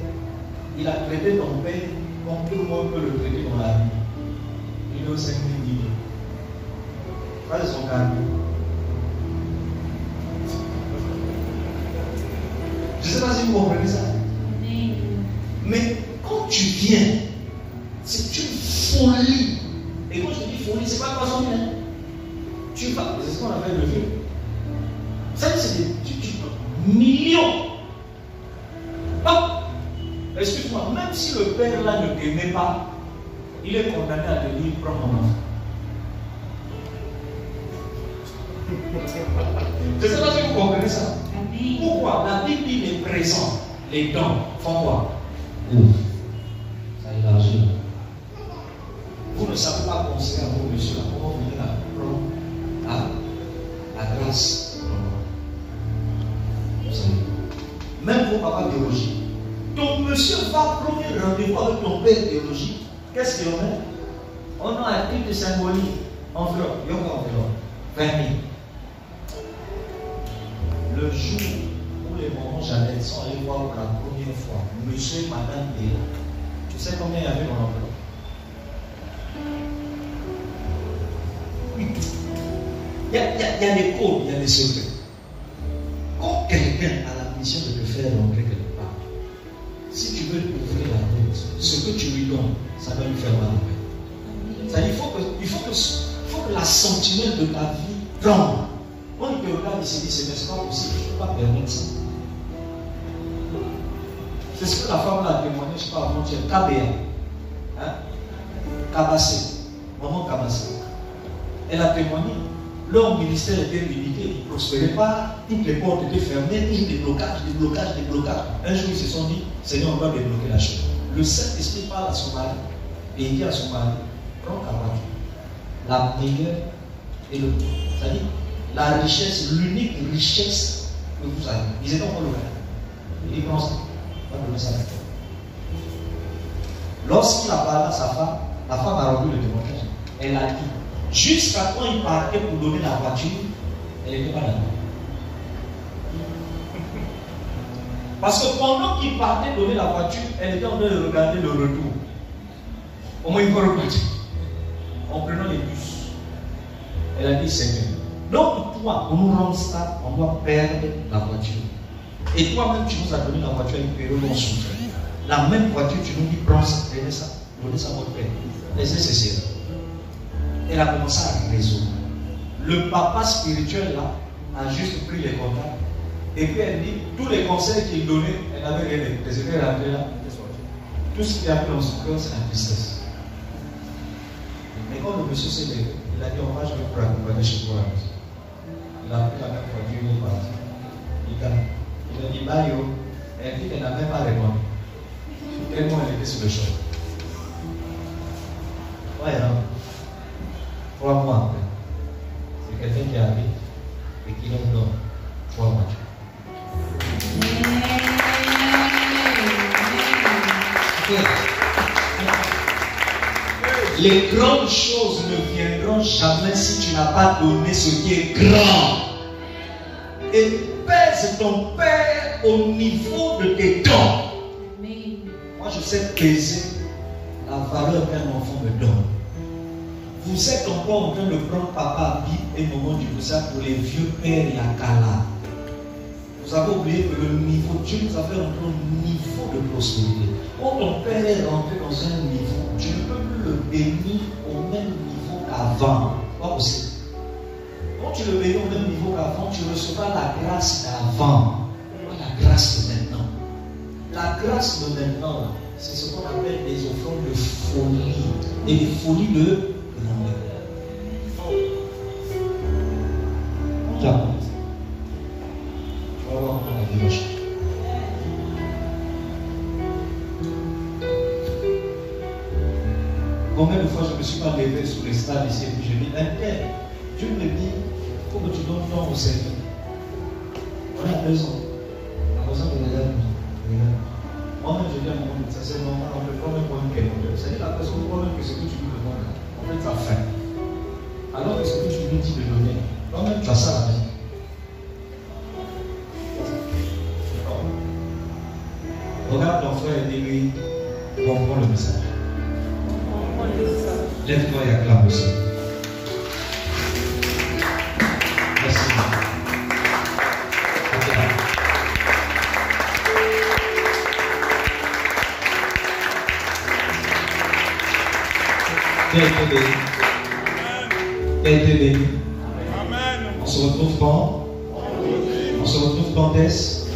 il a traité ton père comme tout le monde peut le traiter dans la vie. Il est au 5 000 millions. Ça, c'est son calme. Je ne sais pas si vous comprenez ça. Mais quand tu viens, c'est une folie. Et quand je dis folie, c'est pas de façon bien. Tu vas, c'est ce qu'on appelle le feu. Ça, c'est des millions. Hop! Excuse-moi, même si le père là ne t'aimait pas, il est condamné à te dire prends mon enfant. Je ne sais pas si vous comprenez ça. Pourquoi? La Bible dit les présents, les dons font quoi? Ça élargit. Vous ne savez pas conseiller à vos messieurs comment venir à prendre la grâce. Même vos papas biologiques. Ton monsieur va prendre un rendez-vous avec ton père biologique. Qu'est-ce qu'il y en a? On a un titre de symbolique. Enveloppe, il y a enveloppe. 20 000. Le jour où les mamans Jeannette sont allés voir pour la première fois monsieur et madame Béla, tu sais combien il y avait dans l'enveloppe? Il y a des codes, il y a des secrets. Quand quelqu'un a la mission de te faire rentrer quelque part, si tu veux lui ouvrir la porte, ce que tu lui donnes, ça va lui faire mal. C'est-à-dire il faut que la sentinelle de ta vie tremble. Quand il te regarde, il se dit, c'est pas possible, je ne peux pas permettre ça. C'est ce que la femme a témoigné, je ne sais pas avant-hier, KBA. Hein? Kabassé. Maman Kabassé. Elle a témoigné. Leur ministère était limité, ils ne prospéraient pas, toutes les portes étaient fermées, toujours des blocages. Un jour, ils se sont dit, Seigneur, on va débloquer la chose. Le Saint-Esprit parle à son mari, et il dit à son mari, prends ta voiture. La meilleure et le tout. C'est-à-dire, la richesse, l'unique richesse que vous avez. Ils étaient en le faire. Il dit, prends ça. Va donner ça à toi. Lorsqu'il a parlé à sa femme, la femme a rendu le témoignage. Elle a dit, jusqu'à quand il partait pour donner la voiture, elle n'était pas d'accord. Parce que pendant qu'il partait donner la voiture, elle était en train de regarder le retour. Au moins il va repartir. En prenant les bus. Elle a dit, Seigneur. Donc toi, pour nous rendre stable, on doit perdre la voiture. Et toi-même, tu nous as donné la voiture avec une période en soutien. La même voiture, tu nous dis, prends ça, prenez ça, donnez ça à votre père. Laissez cesser. Elle a commencé à résoudre. Le papa spirituel là a juste pris les contacts. Et puis elle dit, tous les conseils qu'il donnait, elle n'avait rien écouté. C'était rentré là. Tout ce qu'il a fait dans son cœur, c'est la tristesse. Mais quand le monsieur s'est levé, il a dit, on va jouer pour accompagner chez toi. Il a pris la même voiture, il est parti. Il a dit, Mario, elle dit qu'elle n'a même pas répondu. Tellement elle était sur le choc. Ouais, non. 3 mois après, c'est quelqu'un qui arrive et qui leur donne 3 voitures. Les grandes choses ne viendront jamais si tu n'as pas donné ce qui est grand. Et pèse ton père au niveau de tes dons. Moi, je sais peser la valeur qu'un enfant me donne. Vous êtes encore en train de prendre papa, bip et maman du ça pour les vieux pères et la cala. Vous avez oublié que le niveau, Dieu nous a fait entrer un niveau de prospérité. Quand ton père est rentré dans un niveau, tu ne peux plus le bénir au même niveau qu'avant. Pas possible. Quand tu le bénis au même niveau qu'avant, tu recevras la grâce d'avant, pas la grâce de maintenant. La grâce de maintenant, c'est ce qu'on appelle des offrandes de folie. Et des folies de grandeur. Tu vas voir comment la vie va changer. Combien de fois je ne me suis pas levé sur les stades ici et puis je dis, Dieu me dit, il faut que tu donnes temps au Seigneur. On a besoin. La raison de l'élève. Moi-même, je dis à mon ça c'est normal, on ne peut pas même prendre quelqu'un. C'est-à-dire la personne croit même que ce que tu lui demandes, en fait, ça fait. Alors que ce que tu lui dis de donner, toi-même, tu as ça à la maison. Regarde ton frère et dis-lui, comprends le message. Lève-toi et acclame aussi. Merci. Été béni. On se retrouve quand? On se retrouve quand est-ce?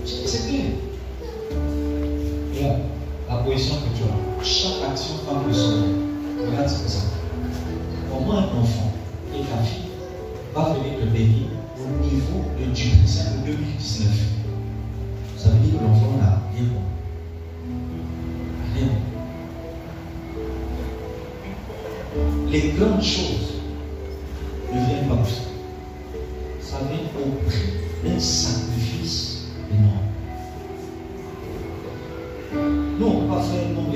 C'est bien. Regarde la position que tu as. Chaque action prend le son. Regarde ce que ça fait. Au moins un enfant et ta fille va venir te bénir au niveau de Dieu. C'est en 2019. Ça veut dire que l'enfant n'a rien bon. Rien bon. Les grandes choses ne viennent pas plus. Ça vient au prix d'un sacrifice énorme. Nous, on ne peut pas faire comme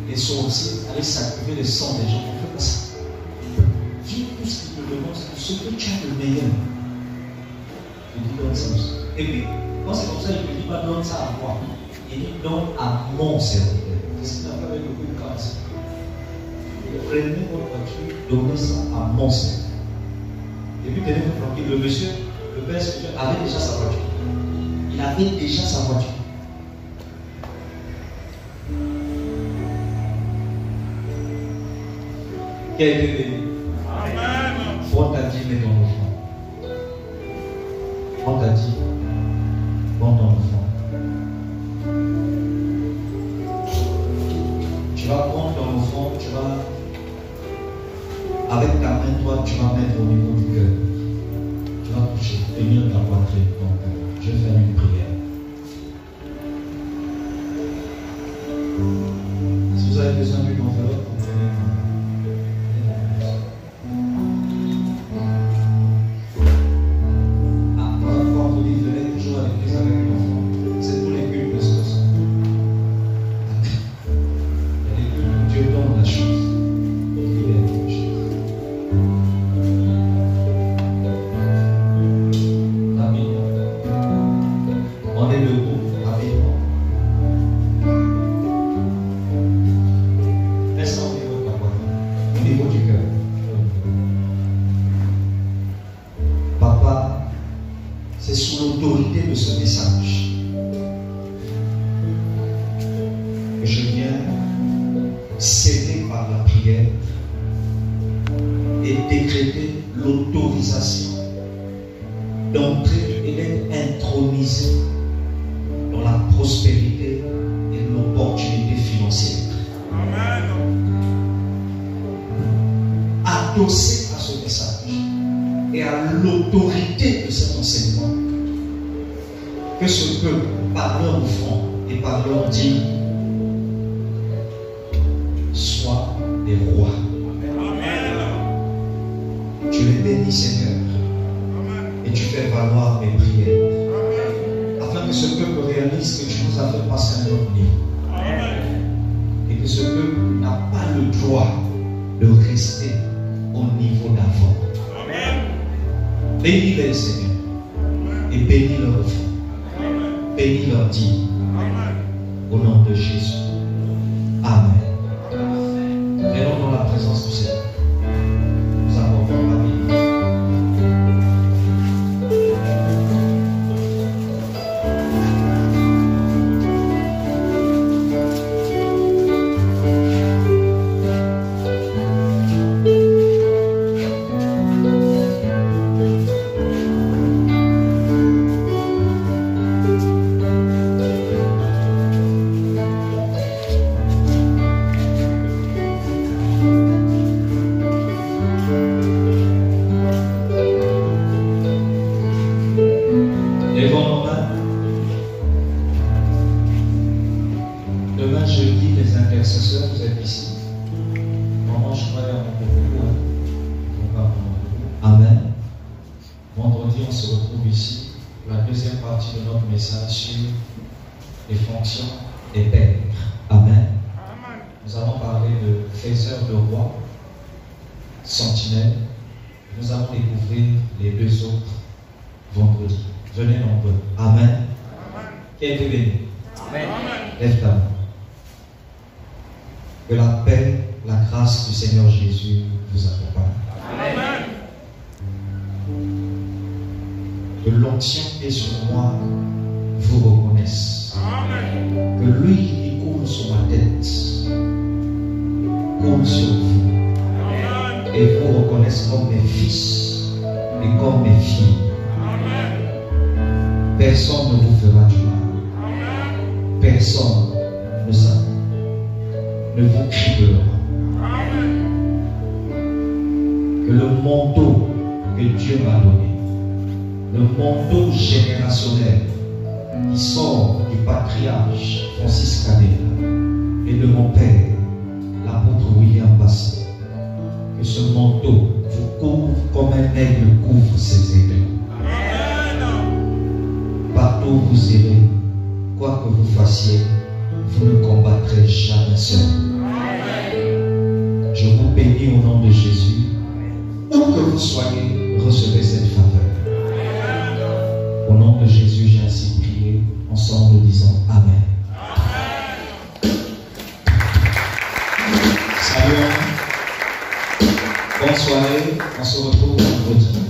les sorciers, aller sacrifier le sang des gens. On ne fait pas ça. Dieu, tout ce qu'il te demande, c'est ce que tu as de meilleur. Il dit donne ça aussi. Et puis, quand c'est comme ça, il ne dit pas donne ça à moi. Il dit donne à mon serviteur. C'est ce qu'il a fait avec le coup de grâce. Prenez votre voiture, donnez ça à mon serviteur. Et puis tenez-vous tranquille, le monsieur, le père spirituel avait déjà sa voiture. Il avait déjà sa voiture. Qui a été béni. Amen. Prends ta dîme et ton offrande. Prends ta dîme, prends ton offrande. Tu vas prendre ton offrande, tu vas. Avec ta main droite, tu vas mettre au niveau du cœur. Tu vas toucher, tenir ta poitrine. Donc, je vais faire une prière. Si vous avez besoin d'une enveloppe, vous prenez quand vous dites, venez toujours à l'église avec une enfant. C'est pour les cultes de ce que c'est. Il y a des cultes où Dieu donne la chose. Adossé à ce message et à l'autorité de cet enseignement, que ce peuple, par leur offrande et par leur dîme, soit des rois. Amen. Tu les bénis, Seigneur, et tu fais valoir mes prières, afin que ce peuple réalise que tu nous as fait passer à un autre niveau. Amen. Et que ce peuple n'a pas le droit de rester au niveau d'avant. Bénis-les, Seigneur, et bénis leur offrande, bénis leur dîme, au nom de Jésus. Amen. présence du Seigneur. Nous abordons la vie. Les fonctions des pères. Amen. Nous allons parler de faiseur de roi, sentinelle. Nous allons découvrir les deux autres vendredis. Venez nombreux. Amen. Qui a été béni? Amen. Lève ta main. Que la paix, la grâce du Seigneur Jésus vous accompagne. Amen. Que l'onction qui est sur moi vous reconnaisse. Amen. Que lui qui coule sur ma tête coule sur vous. Amen. Et vous reconnaisse comme mes fils et comme mes filles. Amen. Personne ne vous fera du mal. Amen. Personne ne vous criera. Amen. Que le manteau que Dieu m'a donné, le manteau générationnel qui sort du patriarche Francis Kadela et de mon père, l'apôtre William Bassé, que ce manteau vous couvre comme un aigle couvre ses aigles. Partout où vous irez, quoi que vous fassiez, vous ne combattrez jamais seul. Je vous bénis au nom de Jésus. Où que vous soyez, recevez cette faveur. Au nom de Jésus, j'ai ainsi prié, ensemble disons Amen. Salut. Bonne soirée, on se retrouve vendredi.